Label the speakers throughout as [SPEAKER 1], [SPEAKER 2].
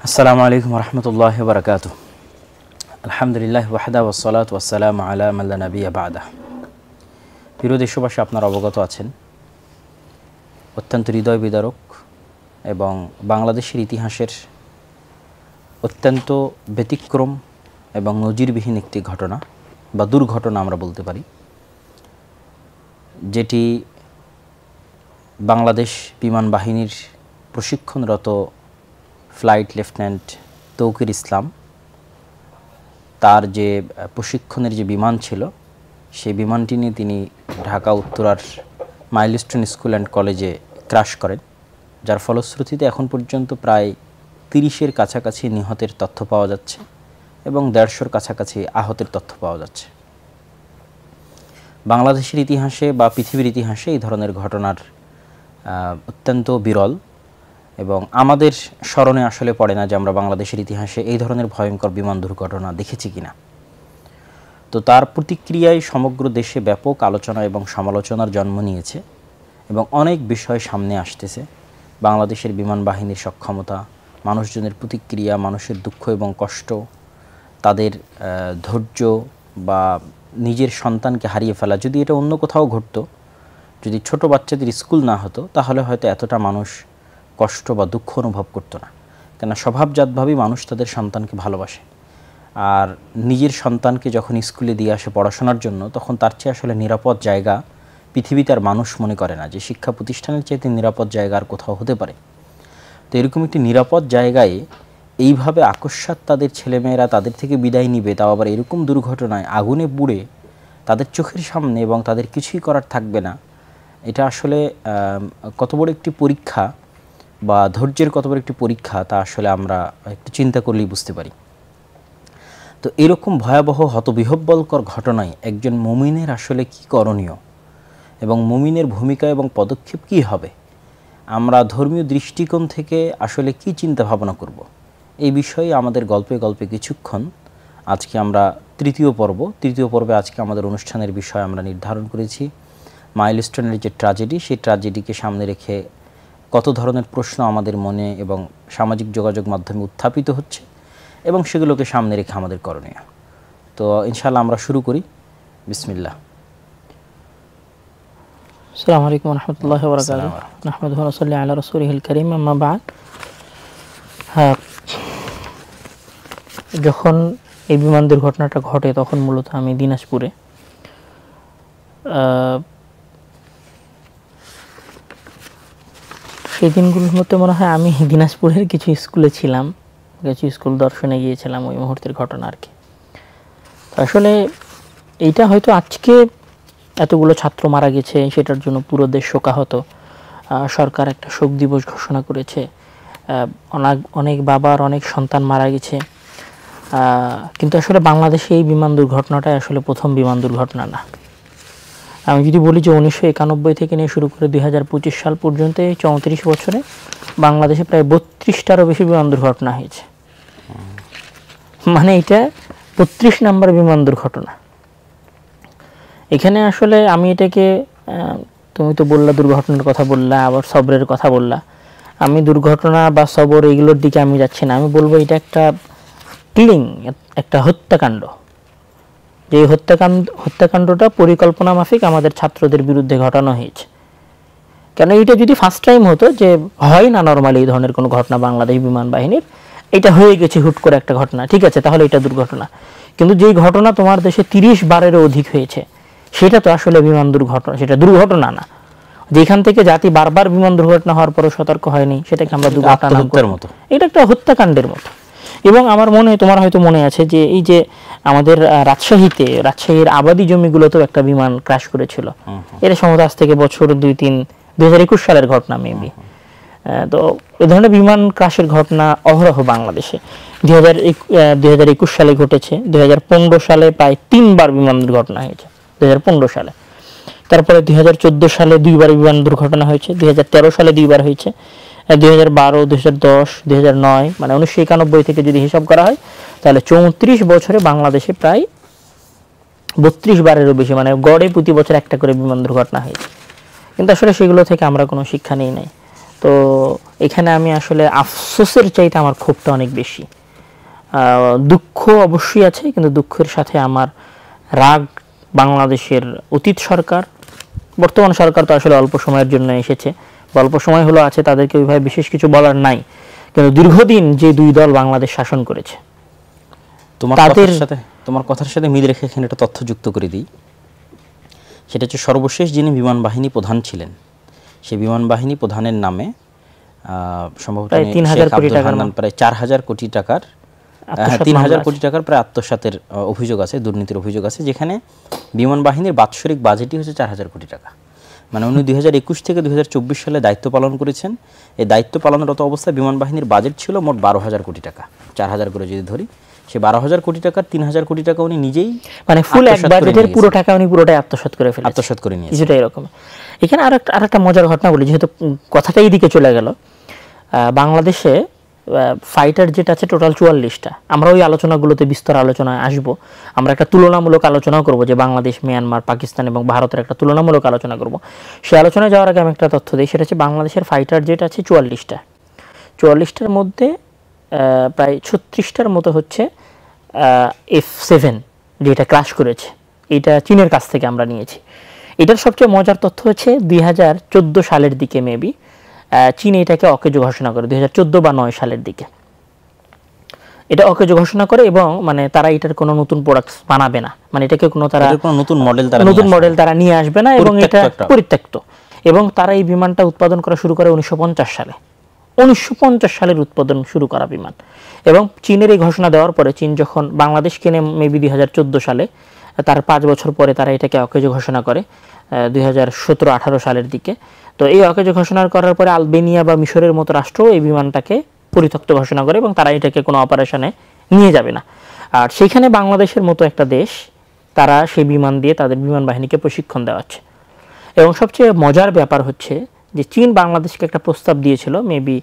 [SPEAKER 1] আসসালামু আলাইকুম রহমতুল্লাহি ওয়া বারাকাতুহু। আলহামদুলিল্লাহ ওয়াহদা ওয়াসসালাতু ওয়াসসালামু আলা মান লা নাবিয়্যা বা'দা। প্রিয় দেশবাসী, আপনারা অবগত আছেন অত্যন্ত হৃদয় বিদারক এবং বাংলাদেশের ইতিহাসের অত্যন্ত ব্যতিক্রম এবং নজিরবিহীন একটি ঘটনা বা দুর্ঘটনা আমরা বলতে পারি, যেটি বাংলাদেশ বিমান বাহিনীর প্রশিক্ষণরত ফ্লাইট লেফটেন্যান্ট তৌকির ইসলাম তার যে প্রশিক্ষণের যে বিমান ছিল সেই বিমানটি নিয়ে তিনি ঢাকা উত্তরার মাইলস্টোন স্কুল অ্যান্ড কলেজে ক্র্যাশ করেন, যার ফলশ্রুতিতে এখন পর্যন্ত প্রায় 30-এর কাছাকাছি নিহতের তথ্য পাওয়া যাচ্ছে এবং 150-র কাছাকাছি আহতের তথ্য পাওয়া যাচ্ছে। বাংলাদেশের ইতিহাসে বা পৃথিবীর ইতিহাসে এই ধরনের ঘটনার অত্যন্ত বিরল এবং আমাদের স্মরণে আসলে পড়ে না যে আমরা বাংলাদেশের ইতিহাসে এই ধরনের ভয়ঙ্কর বিমান দুর্ঘটনা দেখেছি কিনা। তো তার প্রতিক্রিয়ায় সমগ্র দেশে ব্যাপক আলোচনা এবং সমালোচনার জন্ম নিয়েছে এবং অনেক বিষয় সামনে আসতেছে। বাংলাদেশের বিমান বাহিনীর সক্ষমতা, মানুষজনের প্রতিক্রিয়া, মানুষের দুঃখ এবং কষ্ট, তাদের ধৈর্য বা নিজের সন্তানকে হারিয়ে ফেলা। যদি এটা অন্য কোথাও ঘটতো, যদি ছোট বাচ্চাদের স্কুল না হতো, তাহলে হয়তো এতটা মানুষ কষ্ট বা দুঃখ অনুভব করতো না। কেন, স্বভাবজাতভাবেই মানুষ তাদের সন্তানকে ভালোবাসে, আর নিজের সন্তানকে যখন স্কুলে দিয়ে আসে পড়াশোনার জন্য, তখন তার চেয়ে আসলে নিরাপদ জায়গা পৃথিবীতে আর মানুষ মনে করে না যে শিক্ষা প্রতিষ্ঠানের চাইতে নিরাপদ জায়গা আর কোথাও হতে পারে। তো এরকম একটি নিরাপদ জায়গায় এইভাবে আকস্মাৎ তাদের ছেলেমেয়েরা তাদের থেকে বিদায় নিবে, তাও আবার এরকম দুর্ঘটনায় আগুনে পুড়ে তাদের চোখের সামনে, এবং তাদের কিছুই করার থাকবে না। এটা আসলে কত বড় একটি পরীক্ষা বা ধৈর্যের কত বড় একটি পরীক্ষা, তা আসলে আমরা একটু চিন্তা করলেই বুঝতে পারি। তো এরকম ভয়াবহ হতবিহ্বলকর ঘটনায় একজন মুমিনের আসলে কি করণীয় এবং মুমিনের ভূমিকা এবং পদক্ষেপ কি হবে, আমরা ধর্মীয় দৃষ্টিকোণ থেকে আসলে কি চিন্তা ভাবনা করব, এই বিষয়ে আমাদের গল্পে গল্পে কিছুক্ষণ আজকে আমরা তৃতীয় পর্বে আজকে আমাদের অনুষ্ঠানের বিষয় আমরা নির্ধারণ করেছি মাইলস্টোনের যে ট্র্যাজেডি, সেই ট্র্যাজেডিকে সামনে রেখে কত ধরনের প্রশ্ন আমাদের মনে এবং সামাজিক যোগাযোগ মাধ্যমে উত্থাপিত হচ্ছে এবং সেগুলোকে সামনে রেখে আমাদের করণীয়। তো ইনশাআল্লাহ আমরা শুরু করি। বিসমিল্লাহ।
[SPEAKER 2] আসসালামু আলাইকুম ওয়া রাহমাতুল্লাহি ওয়া বারাকাতুহু। নাহমাদুহু ওয়া নুসাল্লি আলা রাসূলিহিল কারীম, আম্মা বা'দ। যখন এই বিমান দুর্ঘটনাটা ঘটে তখন মূলত আমি দিনাজপুরে, সেই দিনগুলোর মধ্যে মনে হয় আমি দিনাজপুরের কিছু স্কুলে ছিলাম, কিছু স্কুল দর্শনে গিয়েছিলাম ওই মুহূর্তের ঘটনা আর কি। তো আসলে এইটা হয়তো আজকে এতগুলো ছাত্র মারা গেছে সেটার জন্য পুরো দেশ শোকাহত, সরকার একটা শোক দিবস ঘোষণা করেছে, অনেক বাবার অনেক সন্তান মারা গেছে, কিন্তু আসলে বাংলাদেশে এই বিমান দুর্ঘটনাটাই আসলে প্রথম বিমান দুর্ঘটনা না। আমি যদি বলি যে 1991 থেকে নিয়ে শুরু করে 2025 সাল পর্যন্ত 34 বছরে বাংলাদেশে প্রায় 32টারও বেশি বিমান দুর্ঘটনা হয়েছে। মানে এটা 32 নম্বর বিমান দুর্ঘটনা। এখানে আসলে আমি এটাকে, তুমি তো বললা দুর্ঘটনার কথা বললা, আবার সবরের কথা বললা, আমি দুর্ঘটনা বা সবর এগুলোর দিকে আমি যাচ্ছি না। আমি বলবো এটা একটা কিলিং, একটা হত্যাকাণ্ড। যে হত্যাকাণ্ডটা পরিকল্পনা মাফিক আমাদের ছাত্রদের বিরুদ্ধে ঘটানো হয়েছে। কেন, এটা যদি ফার্স্ট টাইম হতো, যে হয় না নর্মালি এই ধরনের কোনো ঘটনা বাংলাদেশ বিমান বাহিনীর, এটা হয়ে গেছে হুট করে একটা ঘটনা, ঠিক আছে, তাহলে এটা দুর্ঘটনা। কিন্তু যেই ঘটনা তোমার দেশে 30 বারেরও অধিক হয়েছে, সেটা তো আসলে বিমান দুর্ঘটনা, সেটা দুর্ঘটনা না। যেখান থেকে জাতি বারবার বিমান দুর্ঘটনা হওয়ার পরও সতর্ক হয়নি, সেটাকে আমরা দুর্ঘটনার মতো, এটা একটা হত্যাকাণ্ডের মতো। এবং আমার তোমার হয়তো মনে আছে যে এই যে আমাদের রাজশাহীর আবাদি জমিগুলোতেও একটা বিমান ক্র্যাশ করেছিল। এটা সম্ভবত আজ থেকে বছর 2021 সালের ঘটনা মেবি। তো এই ধরনের বিমান ক্র্যাশের ঘটনা অহরহ বাংলাদেশে 2021 সালে ঘটেছে। 2015 সালে প্রায় 3 বার বিমান দুর্ঘটনা হয়েছে 2015 সালে। তারপরে 2014 সালে 2 বার বিমান দুর্ঘটনা হয়েছে, 2013 সালে 2 বার হয়েছে, 2012, 2010, 2009, মানে 1991 থেকে যদি হিসাব করা হয় তাহলে 34 বছরে বাংলাদেশে প্রায় 32 বারেরও বেশি, মানে গড়ে প্রতি বছর একটা করে বিমান দুর্ঘটনা হয়েছে। কিন্তু আসলে সেগুলো থেকে আমরা কোনো শিক্ষা নেই নাই। তো তো এখানে আমি আসলে আফসোসের চাইতে আমার ক্ষোভটা অনেক বেশি। দুঃখ অবশ্যই আছে, কিন্তু দুঃখের সাথে আমার রাগ বাংলাদেশের অতীত সরকার, বর্তমান সরকার তো আসলে অল্প সময়ের জন্য এসেছে, অল্প সময় হলো আছে, তাদেরকে ওইভাবে বিশেষ কিছু বলার নাই, কিন্তু দীর্ঘদিন যে দুই দল বাংলাদেশ শাসন করেছে
[SPEAKER 1] তোমার কথার সাথে মিল রেখে এখানে একটা তথ্য যুক্ত করে দিই। সেটা হচ্ছে সর্বশেষ যিনি বিমান বাহিনী প্রধান ছিলেন, সেই বিমান বাহিনী প্রধানের নামে সম্ভবত
[SPEAKER 2] প্রায় 3,000 কোটি টাকার
[SPEAKER 1] প্রায় 4,000 কোটি টাকার 3,000 কোটি টাকার প্রায় আত্মসাতের অভিযোগ আছে, দুর্নীতির অভিযোগ আছে, যেখানে বিমান বাহিনীর বাৎসরিক বাজেটই হচ্ছে 4,000 কোটি টাকা। মানে উনি 2021 থেকে 2024 সালে দায়িত্ব পালন করেছেন। এই দায়িত্ব পালনরত অবস্থায় বিমান বাহিনীর বাজেট ছিল মোট 12,000 কোটি টাকা। 4,000 করে যদি ধরি, সে 12,000 কোটি টাকার 3,000 কোটি টাকা উনি নিজেই,
[SPEAKER 2] মানে ফুল এক বাজেটের পুরো টাকা উনি পুরোটাই আত্মসাৎ করে
[SPEAKER 1] নিয়েছেন।
[SPEAKER 2] কিছুটা এরকম। এখানে আরেকটা মজার ঘটনা বলি, যেহেতু কথাটা এই দিকে চলে গেল। বাংলাদেশে ফাইটার জেট আছে টোটাল 44টা। আমরা ওই আলোচনাগুলোতে বিস্তর আলোচনায় আসবো। আমরা একটা তুলনামূলক আলোচনাও করব, যে বাংলাদেশ, মিয়ানমার, পাকিস্তান এবং ভারতের একটা তুলনামূলক আলোচনা করব। সেই আলোচনায় যাওয়ার আগে আমি একটা তথ্য দিই, সেটা হচ্ছে বাংলাদেশের ফাইটার জেট আছে 44টা। 44টার মধ্যে প্রায় 36টার মতো হচ্ছে F7, যেটা ক্রাশ করেছে। এটা চীনের কাছ থেকে আমরা নিয়েছি। এটার সবচেয়ে মজার তথ্য হচ্ছে 2014 সালের দিকে মেবি চীন এটাকে অকেজো ঘোষণা করে, 2014 বা 9 সালের দিকে এটা অকেজো ঘোষণা করে, এবং মানে তারা এটার কোনো নতুন প্রোডাক্ট বানাবে না, মানে এটাকে কোনো তারা
[SPEAKER 1] নতুন মডেল তারা
[SPEAKER 2] নিয়ে আসবে না, এবং এটা পরিত্যক্ত। এবং তারা এই বিমানটা উৎপাদন করা শুরু করে 1950 সালে। 1950 সালের উৎপাদন শুরু করা বিমান। এবং চীনের এই ঘোষণা দেওয়ার পরে চীন যখন বাংলাদেশ কেনে মেবি 2014 সালে, তার 5 বছর পরে তারা এটাকে অকেজো ঘোষণা করে 2017-18 সালের দিকে। তো এই অকেজো ঘোষণা করার পরে আলবেনিয়া বা মিশরের মতো রাষ্ট্র এই বিমানটাকে পরিত্যক্ত ঘোষণা করে, এবং তারা এটাকে কোনো অপারেশনে নিয়ে যাবে না। আর সেইখানে বাংলাদেশের মতো একটা দেশ, তারা সেই বিমান দিয়ে তাদের বিমান বাহিনীকে প্রশিক্ষণ দেওয়াচ্ছে। এবং সবচেয়ে মজার ব্যাপার হচ্ছে যে চীন বাংলাদেশকে একটা প্রস্তাব দিয়েছিল মেবি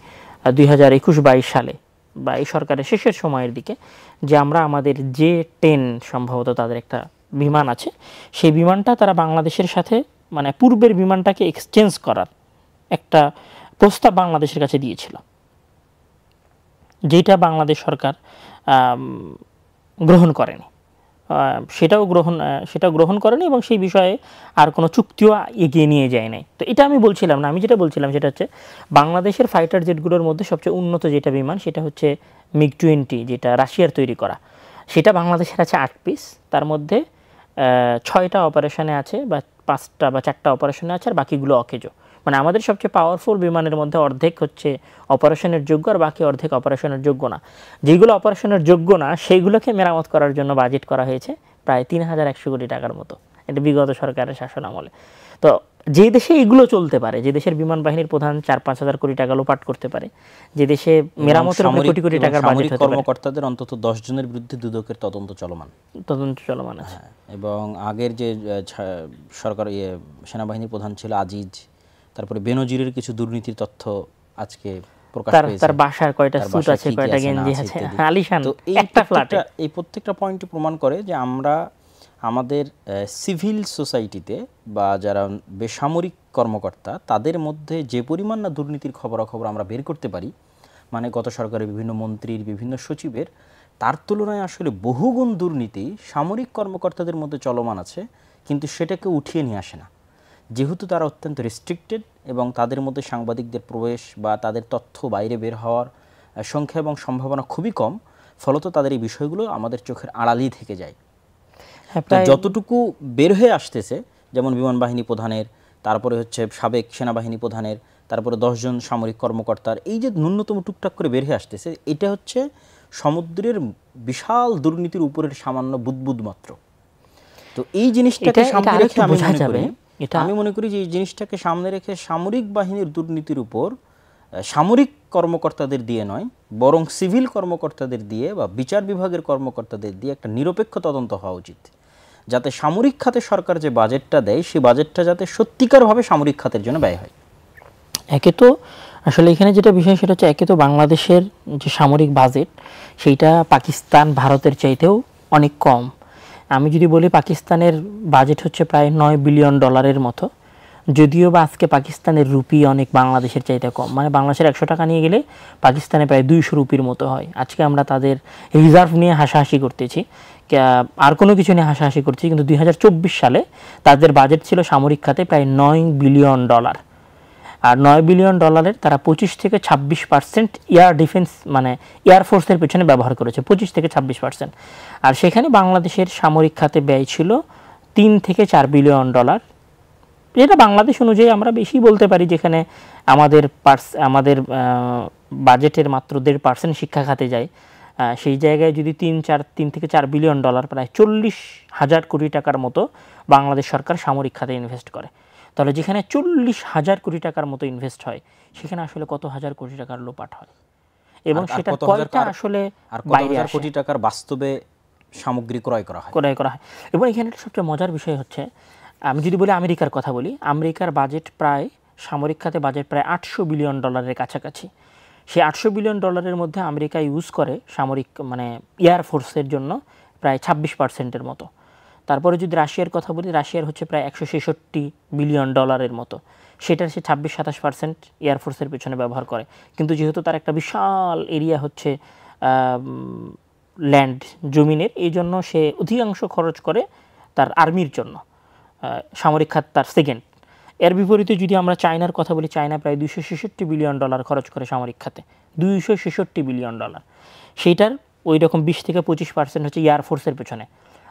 [SPEAKER 2] 2021-22 সালে, বা এই সরকারের শেষের সময়ের দিকে, যে আমরা আমাদের J-10 সম্ভবত তাদের একটা বিমান আছে, সেই বিমানটা তারা বাংলাদেশের সাথে, মানে পূর্বের বিমানটাকে এক্সচেঞ্জ করার একটা প্রস্তাব বাংলাদেশের কাছে দিয়েছিল, যেটা বাংলাদেশ সরকার গ্রহণ করেনি। সেটাও গ্রহণ করেনি, এবং সেই বিষয়ে আর কোনো চুক্তিও এগিয়ে নিয়ে যায় নাই। তো এটা আমি বলছিলাম না, আমি যেটা বলছিলাম সেটা হচ্ছে বাংলাদেশের ফাইটার জেটগুলোর মধ্যে সবচেয়ে উন্নত যেটা বিমান, সেটা হচ্ছে MiG-20, যেটা রাশিয়ার তৈরি করা। সেটা বাংলাদেশের আছে 8 পিস, তার মধ্যে 6টা অপারেশনে আছে, বা 5টা বা 4টা অপারেশনে আছে, আর বাকিগুলো অকেজো। মানে আমাদের সবচেয়ে পাওয়ারফুল বিমানের মধ্যে অর্ধেক হচ্ছে অপারেশনের যোগ্য, আর বাকি অর্ধেক অপারেশনের যোগ্য না। যেগুলো অপারেশনের যোগ্য না সেইগুলোকে মেরামত করার জন্য বাজেট করা হয়েছে প্রায় 3,100 কোটি টাকার মতো, এটা বিগত সরকারের শাসন আমলে। তো যে দেশে এগুলো চলতে পারে, যে দেশের বিমান বাহিনীর প্রধান 4-5 হাজার কোটি টাকা লোপাট করতে পারে, যে দেশে মেরামতের উপরে কোটি কোটি টাকার বাজেট হতে পারে,
[SPEAKER 1] কর্মকর্তাদের অন্তত 10 জনের বিরুদ্ধে দুদকের তদন্ত চলমান আছে। এবং আগের যে সরকার সেনাবাহিনীর প্রধান ছিল আজিজ, তারপরে বেনজিরের কিছু দুর্নীতির তথ্য আজকে প্রকাশ পেয়েছে,
[SPEAKER 2] তার বাসার কয়টা স্যুট আছে, কয়টা গেঞ্জি আছে, আলিশান একটা ফ্ল্যাটে।
[SPEAKER 1] এই প্রত্যেকটা পয়েন্টই প্রমাণ করে যে আমরা আমাদের সিভিল সোসাইটিতে বা যারা বেসামরিক কর্মকর্তা, তাদের মধ্যে যে পরিমাণ না দুর্নীতির খবরাখবর আমরা বের করতে পারি, মানে গত সরকারের বিভিন্ন মন্ত্রীর, বিভিন্ন সচিবের, তার তুলনায় আসলে বহুগুণ দুর্নীতি সামরিক কর্মকর্তাদের মধ্যে চলমান আছে, কিন্তু সেটাকে উঠিয়ে নিয়ে আসে না, যেহেতু তারা অত্যন্ত রেস্ট্রিক্টেড, এবং তাদের মধ্যে সাংবাদিকদের প্রবেশ বা তাদের তথ্য বাইরে বের হওয়ার সংখ্যা এবং সম্ভাবনা খুবই কম। ফলত তাদের এই বিষয়গুলো আমাদের চোখের আড়ালেই থেকে যায়। যতটুকু বের হয়ে আসতেছে, যেমন বিমান বাহিনী প্রধানের, তারপরে হচ্ছে সাবেক সেনাবাহিনী প্রধানের, তারপরে 10 জন সামরিক কর্মকর্তার, এই যে ন্যূনতম টুকটাক করে বের হয়ে আসতেছে, এটা হচ্ছে সমুদ্রের বিশাল দুর্নীতির উপরের সামান্য বুদবুদ মাত্র। তো এই জিনিসটাকে সামনে রেখে আমি মনে করি যে এই জিনিসটাকে সামনে রেখে সামরিক বাহিনীর দুর্নীতির উপর সামরিক কর্মকর্তাদের দিয়ে নয়, বরং সিভিল কর্মকর্তাদের দিয়ে বা বিচার বিভাগের কর্মকর্তাদের দিয়ে একটা নিরপেক্ষ তদন্ত হওয়া উচিত, যাতে সামরিক খাতে সরকার যে বাজেটটা দেয়, সেই বাজেটটা যাতে সত্যিকারভাবে সামরিক খাতের জন্য ব্যয় হয়।
[SPEAKER 2] একে তো আসলে এখানে যেটা বিষয় সেটা হচ্ছে, একে তো বাংলাদেশের যে সামরিক বাজেট সেইটা পাকিস্তান, ভারতের চাইতেও অনেক কম। আমি যদি বলি পাকিস্তানের বাজেট হচ্ছে প্রায় $9 বিলিয়ন মতো, যদিও বা আজকে পাকিস্তানের রুপি অনেক বাংলাদেশের চাইতে কম, মানে বাংলাদেশের 100 টাকা নিয়ে গেলে পাকিস্তানে প্রায় 200 রুপির মতো হয়। আজকে আমরা তাদের রিজার্ভ নিয়ে হাসাহাসি করতেছি, আর কোনো কিছু নিয়ে হাসাহাসি করছি, কিন্তু 2024 সালে তাদের বাজেট ছিল সামরিক খাতে প্রায় $9 বিলিয়ন। আর $9 বিলিয়ন তারা 25 থেকে 26% এয়ার ডিফেন্স মানে এয়ারফোর্সের পেছনে ব্যবহার করেছে, 25 থেকে 26%। আর সেখানে বাংলাদেশের সামরিক খাতে ব্যয় ছিল $3 থেকে $4 বিলিয়ন, যেটা বাংলাদেশ অনুযায়ী আমরা বেশি বলতে পারি, যেখানে আমাদের বাজেটের মাত্র 1.5% শিক্ষা খাতে যায়। সেই জায়গায় যদি 3 থেকে 4 বিলিয়ন ডলার, প্রায় 40,000 কোটি টাকার মতো বাংলাদেশ সরকার সামরিক খাতে ইনভেস্ট করে, তাহলে যেখানে 40,000 কোটি টাকার মতো ইনভেস্ট হয়, সেখানে আসলে কত হাজার কোটি টাকার লোপাট হয়, এবং সেটা কয়টা আসলে বাইরে আসে,
[SPEAKER 1] কোটি টাকার বাস্তবে সামগ্রী ক্রয় করা হয়।
[SPEAKER 2] এবং এখানে সবচেয়ে মজার বিষয় হচ্ছে, আমি যদি বলি আমেরিকার কথা বলি, আমেরিকার বাজেট প্রায় সামরিক খাতে বাজেট প্রায় $800 বিলিয়ন কাছাকাছি। সেই $800 বিলিয়ন মধ্যে আমেরিকা ইউজ করে সামরিক মানে এয়ারফোর্সের জন্য প্রায় 26%-এর মতো। তারপরে যদি রাশিয়ার কথা বলি, রাশিয়ার হচ্ছে প্রায় $166 বিলিয়ন মতো, সেটার সে 26-27% এয়ারফোর্সের পেছনে ব্যবহার করে। কিন্তু যেহেতু তার একটা বিশাল এরিয়া হচ্ছে ল্যান্ড জমিনের, এই জন্য সে অধিকাংশ খরচ করে তার আর্মির জন্য, সামরিক খাত তার সেকেন্ড। এর বিপরীতে যদি আমরা চায়নার কথা বলি, চায়না প্রায় $266 বিলিয়ন খরচ করে সামরিক খাতে, $266 বিলিয়ন। সেইটার ওই রকম 20 থেকে 25% হচ্ছে এয়ারফোর্সের পেছনে,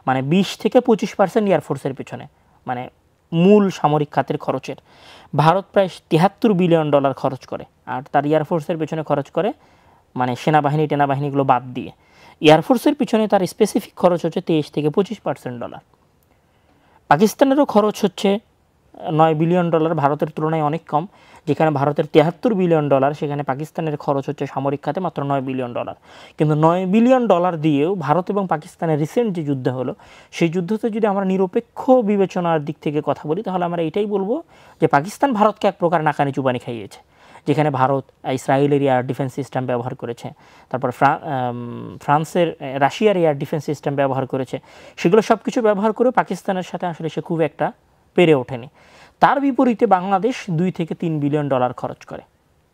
[SPEAKER 2] মানে 20 থেকে 25% এয়ারফোর্সের পেছনে, মানে মূল সামরিক খাতের খরচের। ভারত প্রায় $73 বিলিয়ন খরচ করে, আর তার এয়ারফোর্সের পেছনে খরচ করে, মানে সেনাবাহিনীগুলো বাদ দিয়ে এয়ারফোর্সের পিছনে তার স্পেসিফিক খরচ হচ্ছে 23 থেকে 25% পাকিস্তানেরও খরচ হচ্ছে $9 বিলিয়ন, ভারতের তুলনায় অনেক কম। যেখানে ভারতের $73 বিলিয়ন, সেখানে পাকিস্তানের খরচ হচ্ছে সামরিক খাতে মাত্র $9 বিলিয়ন। কিন্তু $9 বিলিয়ন দিয়েও ভারত এবং পাকিস্তানের রিসেন্ট যে যুদ্ধ হলো, সেই যুদ্ধতে যদি আমরা নিরপেক্ষ বিবেচনার দিক থেকে কথা বলি, তাহলে আমরা এটাই বলবো যে পাকিস্তান ভারতকে এক প্রকার নাকানি চুবানি খাইয়েছে। যেখানে ভারত ইসরায়েলের এয়ার ডিফেন্স সিস্টেম ব্যবহার করেছে, তারপর রাশিয়ার এয়ার ডিফেন্স সিস্টেম ব্যবহার করেছে, সেগুলো সব কিছু ব্যবহার করে পাকিস্তানের সাথে আসলে সে খুব একটা পেরে ওঠেনি। তার বিপরীতে বাংলাদেশ $2 থেকে $3 বিলিয়ন খরচ করে।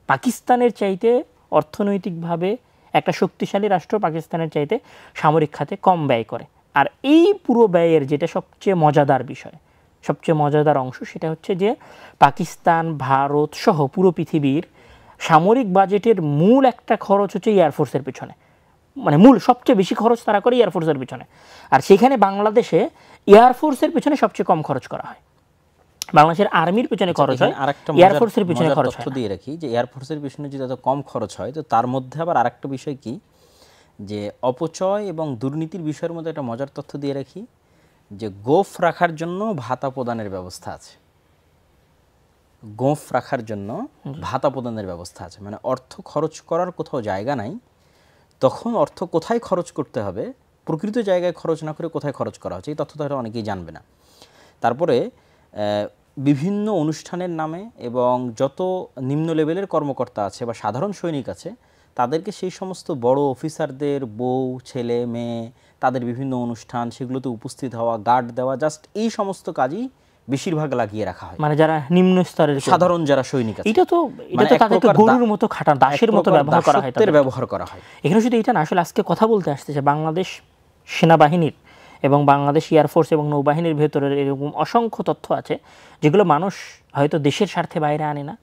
[SPEAKER 2] পাকিস্তানের চাইতে অর্থনৈতিকভাবে একটা শক্তিশালী রাষ্ট্র পাকিস্তানের চাইতে সামরিক খাতে কম ব্যয় করে। আর এই পুরো ব্যয়ের যেটা সবচেয়ে মজাদার বিষয়, সবচেয়ে মজাদার অংশ, সেটা হচ্ছে যে পাকিস্তান, ভারত সহ পুরো পৃথিবীর সামরিক বাজেটের মূল একটা খরচ হচ্ছে এয়ারফোর্সের পিছনে, মানে মূল সবচেয়ে বেশি খরচ তারা করে এয়ারফোর্সের পিছনে। আর সেখানে বাংলাদেশে এয়ারফোর্সের পিছনে সবচেয়ে কম খরচ করা হয়। বাংলাদেশের আর্মির পিছনে খরচ হয়, এয়ারফোর্সের পিছনে খরচ হয়।
[SPEAKER 1] দিয়ে রাখি যে এয়ারফোর্সের পিছনে যদি এত কম খরচ হয়, তো তার মধ্যে আবার আরেকটা বিষয় কি, যে অপচয় এবং দুর্নীতির বিষয়ের মধ্যে একটা মজার তথ্য দিয়ে রাখি, যে গোফ রাখার জন্য ভাতা প্রদানের ব্যবস্থা আছে। গোফ রাখার জন্য ভাতা প্রদানের ব্যবস্থা আছে, মানে অর্থ খরচ করার কোথাও জায়গা নাই, তখন অর্থ কোথায় খরচ করতে হবে, প্রকৃত জায়গায় খরচ না করে কোথায় খরচ করা হচ্ছে, এই তথ্যটা হয়তো অনেকেই জানবে না। তারপরে বিভিন্ন অনুষ্ঠানের নামে এবং যত নিম্ন লেভেলের কর্মকর্তা আছে বা সাধারণ সৈনিক আছে, তাদেরকে সেই সমস্ত বড় অফিসারদের বউ, ছেলে, মেয়ে, তাদের বিভিন্ন অনুষ্ঠান, সেগুলোতে উপস্থিত হওয়া, গার্ড দেওয়া, জাস্ট এই সমস্ত কাজই বেশিরভাগ লাগিয়ে রাখা হয়,
[SPEAKER 2] মানে যারা নিম্ন স্তরের
[SPEAKER 1] সাধারণ যারা সৈনিক আছে।
[SPEAKER 2] এটা তো তাদেরকে গরুর মতো খাটা, দাসের মতো ব্যবহার করা হয়, তাদের
[SPEAKER 1] ব্যবহার করা হয়।
[SPEAKER 2] এখানে শুধু এটা না, আসলে আজকে কথা বলতে আসতেছে বাংলাদেশ সেনাবাহিনীর এবং বাংলাদেশ এয়ারফোর্স এবং নৌবাহিনীর ভেতরের এরকম অসংখ্য তথ্য আছে, যেগুলো মানুষ হয়তো দেশের স্বার্থে বাইরে আনে না,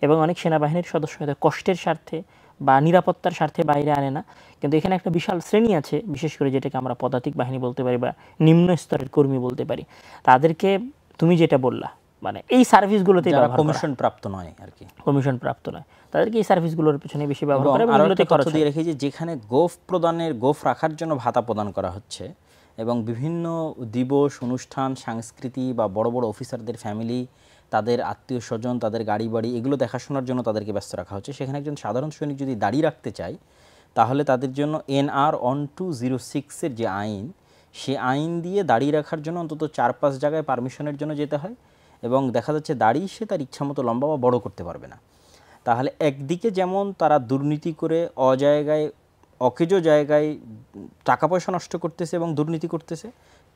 [SPEAKER 2] এবং অনেক সেনাবাহিনীর সদস্য হয়তো কষ্টের স্বার্থে বা নিরাপত্তার স্বার্থে বাইরে আনে না। কিন্তু এখানে একটা বিশাল শ্রেণী আছে, বিশেষ করে যেটাকে আমরা পদাতিক বাহিনী বলতে পারি বা নিম্ন স্তরের কর্মী বলতে পারি, তাদেরকে তুমি যেটা বললা, মানে এই সার্ভিসগুলোতে
[SPEAKER 1] কমিশন প্রাপ্ত নয় আর কি,
[SPEAKER 2] কমিশন প্রাপ্ত নয়, তাদেরকে এই সার্ভিসগুলোর পিছনে বেশি ব্যবহার করে এবং এগুলোতে খরচ
[SPEAKER 1] দিয়ে রেখে, যেখানে গোফ রাখার জন্য ভাতা প্রদান করা হচ্ছে এবং বিভিন্ন দিবস, অনুষ্ঠান, সংস্কৃতি বা বড় বড় অফিসারদের ফ্যামিলি, তাদের আত্মীয় স্বজন, তাদের গাড়ি বাড়ি, এগুলো দেখাশোনার জন্য তাদেরকে ব্যস্ত রাখা হচ্ছে, সেখানে একজন সাধারণ সৈনিক যদি দাঁড়িয়ে রাখতে চায়, তাহলে তাদের জন্য NR 1206-এর যে আইন, সে আইন দিয়ে দাঁড়িয়ে রাখার জন্য অন্তত 4-5 জায়গায় পারমিশনের জন্য যেতে হয়, এবং দেখা যাচ্ছে দাড়ি সে তার ইচ্ছামতো লম্বা বা বড় করতে পারবে না। তাহলে একদিকে যেমন তারা দুর্নীতি করে অকেজো জায়গায় টাকা পয়সা নষ্ট করতেছে এবং দুর্নীতি করতেছে,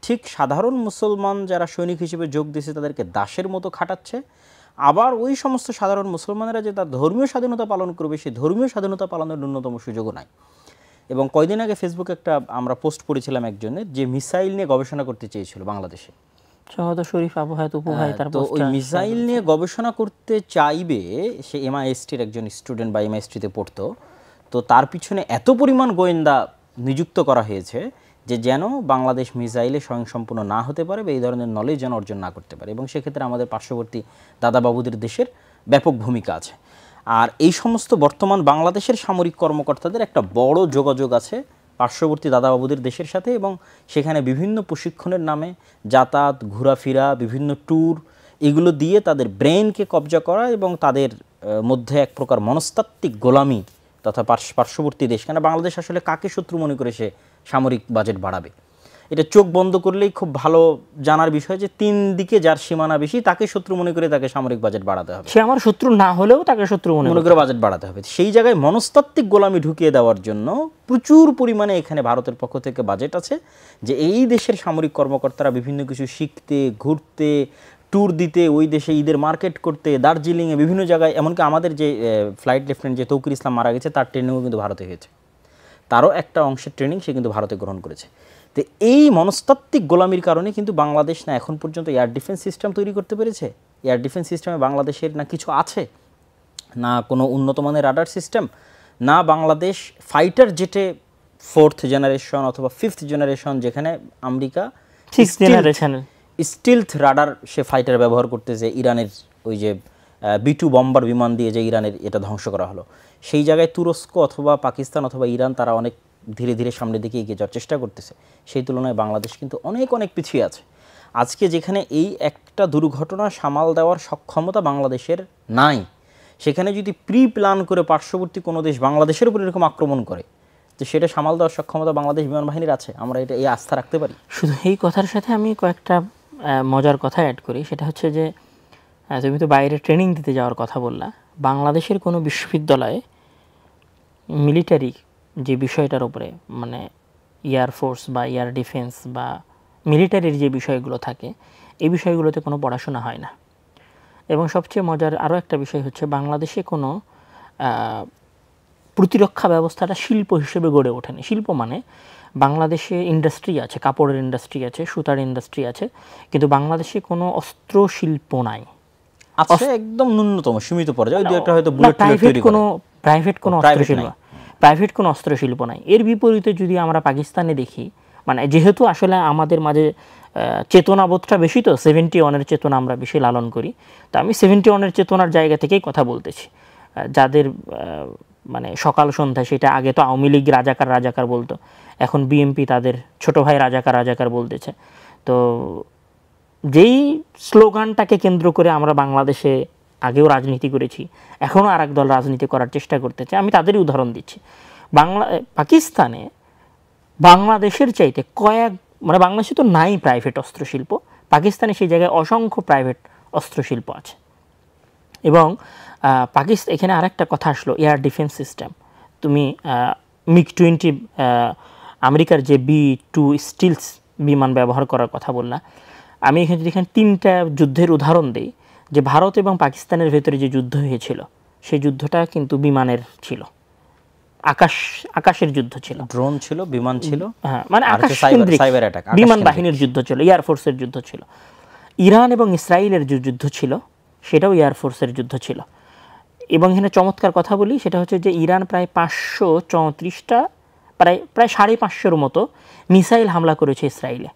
[SPEAKER 1] ঠিক সাধারণ মুসলমান যারা সৈনিক হিসেবে যোগ দিয়েছে তাদেরকে দাসের মতো খাটাচ্ছে, আবার ওই সমস্ত সাধারণ মুসলমানেরা যে তার ধর্মীয় স্বাধীনতা পালন করবে সেই ধর্মীয় স্বাধীনতা পালনের ন্যূনতম সুযোগও নাই। এবং কয়দিন আগে ফেসবুকে একটা আমরা পোস্ট পড়েছিলাম একজনের, যে মিসাইল নিয়ে গবেষণা করতে চেয়েছিল বাংলাদেশে।
[SPEAKER 2] শরীফ আবু হায়াত উপু ভাই তার
[SPEAKER 1] তো ওই মিসাইল নিয়ে গবেষণা করতে চাইবে, সে MISTর একজন স্টুডেন্ট বা MISTতে পড়তো, তো তার পিছনে এত পরিমাণ গোয়েন্দা নিযুক্ত করা হয়েছে যে যেন বাংলাদেশ মিসাইলে স্বয়ংসম্পূর্ণ না হতে পারে বা এই ধরনের নলেজ যেন অর্জন না করতে পারে। এবং সেক্ষেত্রে আমাদের পার্শ্ববর্তী দাদাবাবুদের দেশের ব্যাপক ভূমিকা আছে। আর এই সমস্ত বর্তমান বাংলাদেশের সামরিক কর্মকর্তাদের একটা বড় যোগাযোগ আছে পার্শ্ববর্তী দাদাবাবুদের দেশের সাথে, এবং সেখানে বিভিন্ন প্রশিক্ষণের নামে যাতায়াত, ঘোরাফেরা, বিভিন্ন ট্যুর, এগুলো দিয়ে তাদের ব্রেনকে কবজা করা এবং তাদের মধ্যে এক প্রকার মনস্তাত্ত্বিক গোলামি তথা পার্শ্ববর্তী দেশ, কেন বাংলাদেশ আসলে কাকে শত্রু মনে করে সে সামরিক বাজেট বাড়াবে? এটা চোখ বন্ধ করলেই খুব ভালো জানার বিষয় যে 3 দিকে যার সীমানা বেশি তাকে শত্রু মনে করে তাকে সামরিক বাজেট বাড়াতে হবে।
[SPEAKER 2] সে আমার শত্রু না হলেও তাকে শত্রু মনে
[SPEAKER 1] করে বাজেট বাড়াতে হবে। সেই জায়গায় মনস্তাত্ত্বিক গোলামি ঢুকিয়ে দেওয়ার জন্য প্রচুর পরিমাণে এখানে ভারতের পক্ষ থেকে বাজেট আছে, যে এই দেশের সামরিক কর্মকর্তারা বিভিন্ন কিছু শিখতে, ঘুরতে, ট্যুর দিতে, ওই দেশে ঈদের মার্কেট করতে, দার্জিলিংয়ে বিভিন্ন জায়গায়, এমনকি আমাদের যে ফ্লাইট লেফটেন্যান্ট যে তৌকির ইসলাম মারা গেছে তার ট্রেনিংও কিন্তু ভারতে হয়েছে, তারও একটা অংশের ট্রেনিং সে কিন্তু ভারতে গ্রহণ করেছে। তো এই মনস্তাত্ত্বিক গোলামির কারণে কিন্তু বাংলাদেশ না এখন পর্যন্ত এয়ার ডিফেন্স সিস্টেম তৈরি করতে পেরেছে। এয়ার ডিফেন্স সিস্টেমে বাংলাদেশের না কিছু আছে, না কোনো উন্নত মানের রাডার সিস্টেম, না বাংলাদেশ ফাইটার জেটে 4th জেনারেশন অথবা 5th জেনারেশন, যেখানে আমেরিকা
[SPEAKER 2] 6th জেনারেশনের
[SPEAKER 1] স্টিলথ রাডার সে ফাইটার ব্যবহার করতেছে, ইরানের ওই যে B2 বম্বার বিমান দিয়ে যে ইরানের এটা ধ্বংস করা হলো, সেই জায়গায় তুরস্ক অথবা পাকিস্তান অথবা ইরান তারা অনেক ধীরে ধীরে সামনের দিকে এগিয়ে যাওয়ার চেষ্টা করতেছে। সেই তুলনায় বাংলাদেশ কিন্তু অনেক অনেক পিছিয়ে আছে। আজকে যেখানে এই একটা দুর্ঘটনা সামাল দেওয়ার সক্ষমতা বাংলাদেশের নাই, সেখানে যদি প্রি প্ল্যান করে পার্শ্ববর্তী কোনো দেশ বাংলাদেশের উপর এরকম আক্রমণ করে, তো সেটা সামাল দেওয়ার সক্ষমতা বাংলাদেশ বিমান বাহিনীর আছে, আমরা এটা এই আস্থা রাখতে পারি।
[SPEAKER 2] শুধু এই কথার সাথে আমি কয়েকটা মজার কথা অ্যাড করি, সেটা হচ্ছে যে তুমি তো বাইরে ট্রেনিং দিতে যাওয়ার কথা বললা, বাংলাদেশের কোনো বিশ্ববিদ্যালয়ে মিলিটারি যে বিষয়টার উপরে, মানে এয়ারফোর্স বা এয়ার ডিফেন্স বা মিলিটারির যে বিষয়গুলো থাকে, এই বিষয়গুলোতে কোনো পড়াশোনা হয় না। এবং সবচেয়ে মজার আরও একটা বিষয় হচ্ছে, বাংলাদেশে কোনো প্রতিরক্ষা ব্যবস্থাটা শিল্প হিসেবে গড়ে ওঠেনি। শিল্প মানে বাংলাদেশে ইন্ডাস্ট্রি আছে, কাপড়ের ইন্ডাস্ট্রি আছে, সুতার ইন্ডাস্ট্রি আছে, কিন্তু বাংলাদেশে কোনো অস্ত্র শিল্প নাই।
[SPEAKER 1] আছে একদম ন্যূনতম সীমিত পর্যায়ে, দুই একটা হয়তো বুলেট তৈরি করে।
[SPEAKER 2] প্রাইভেট কোনো অস্ত্র শিল্প নাই। এর বিপরীতে যদি আমরা পাকিস্তানে দেখি, মানে যেহেতু আসলে আমাদের মাঝে চেতনাবোধটা বেশি, তো 71-এর চেতনা আমরা বেশি লালন করি, তো আমি 71-এর চেতনার জায়গা থেকেই কথা বলতেছি। যাদের মানে সকাল সন্ধ্যা, সেটা আগে তো আওয়ামী লীগ রাজাকার বলতো, এখন বিএনপি তাদের ছোট ভাই রাজাকার বলতেছে। তো যেই স্লোগানটাকে কেন্দ্র করে আমরা বাংলাদেশে আগেও রাজনীতি করেছি, এখনও আর এক দল রাজনীতি করার চেষ্টা করতেছে, আমি তাদেরই উদাহরণ দিচ্ছি। পাকিস্তানে বাংলাদেশের চাইতে মানে বাংলাদেশে তো নাই প্রাইভেট অস্ত্রশিল্প, পাকিস্তানে সেই জায়গায় অসংখ্য প্রাইভেট অস্ত্রশিল্প আছে। এবং এখানে আরেকটা কথা আসলো, এয়ার ডিফেন্স সিস্টেম। তুমি MiG-20 আমেরিকার যে B2 স্টিলস বিমান ব্যবহার করার কথা বললা, আমি এখানে যদি 3টা যুদ্ধের উদাহরণ দিই, যে ভারত এবং পাকিস্তানের ভেতরে যে যুদ্ধ হয়েছিল, সেই যুদ্ধটা কিন্তু বিমানের ছিল, আকাশের যুদ্ধ ছিল,
[SPEAKER 1] ড্রোন ছিল, বিমান ছিল,
[SPEAKER 2] হ্যাঁ, মানে আকাশ কেন্দ্রিক বিমান বাহিনীর যুদ্ধ ছিল, এয়ারফোর্সের যুদ্ধ ছিল। ইরান এবং ইসরায়েলের যে যুদ্ধ ছিল, সেটাও এয়ারফোর্সের যুদ্ধ ছিল। এবং এখানে চমৎকার কথা বলি, সেটা হচ্ছে যে ইরান প্রায় 534টা, প্রায় 550-এর মতো মিসাইল হামলা করেছে ইসরায়েলে।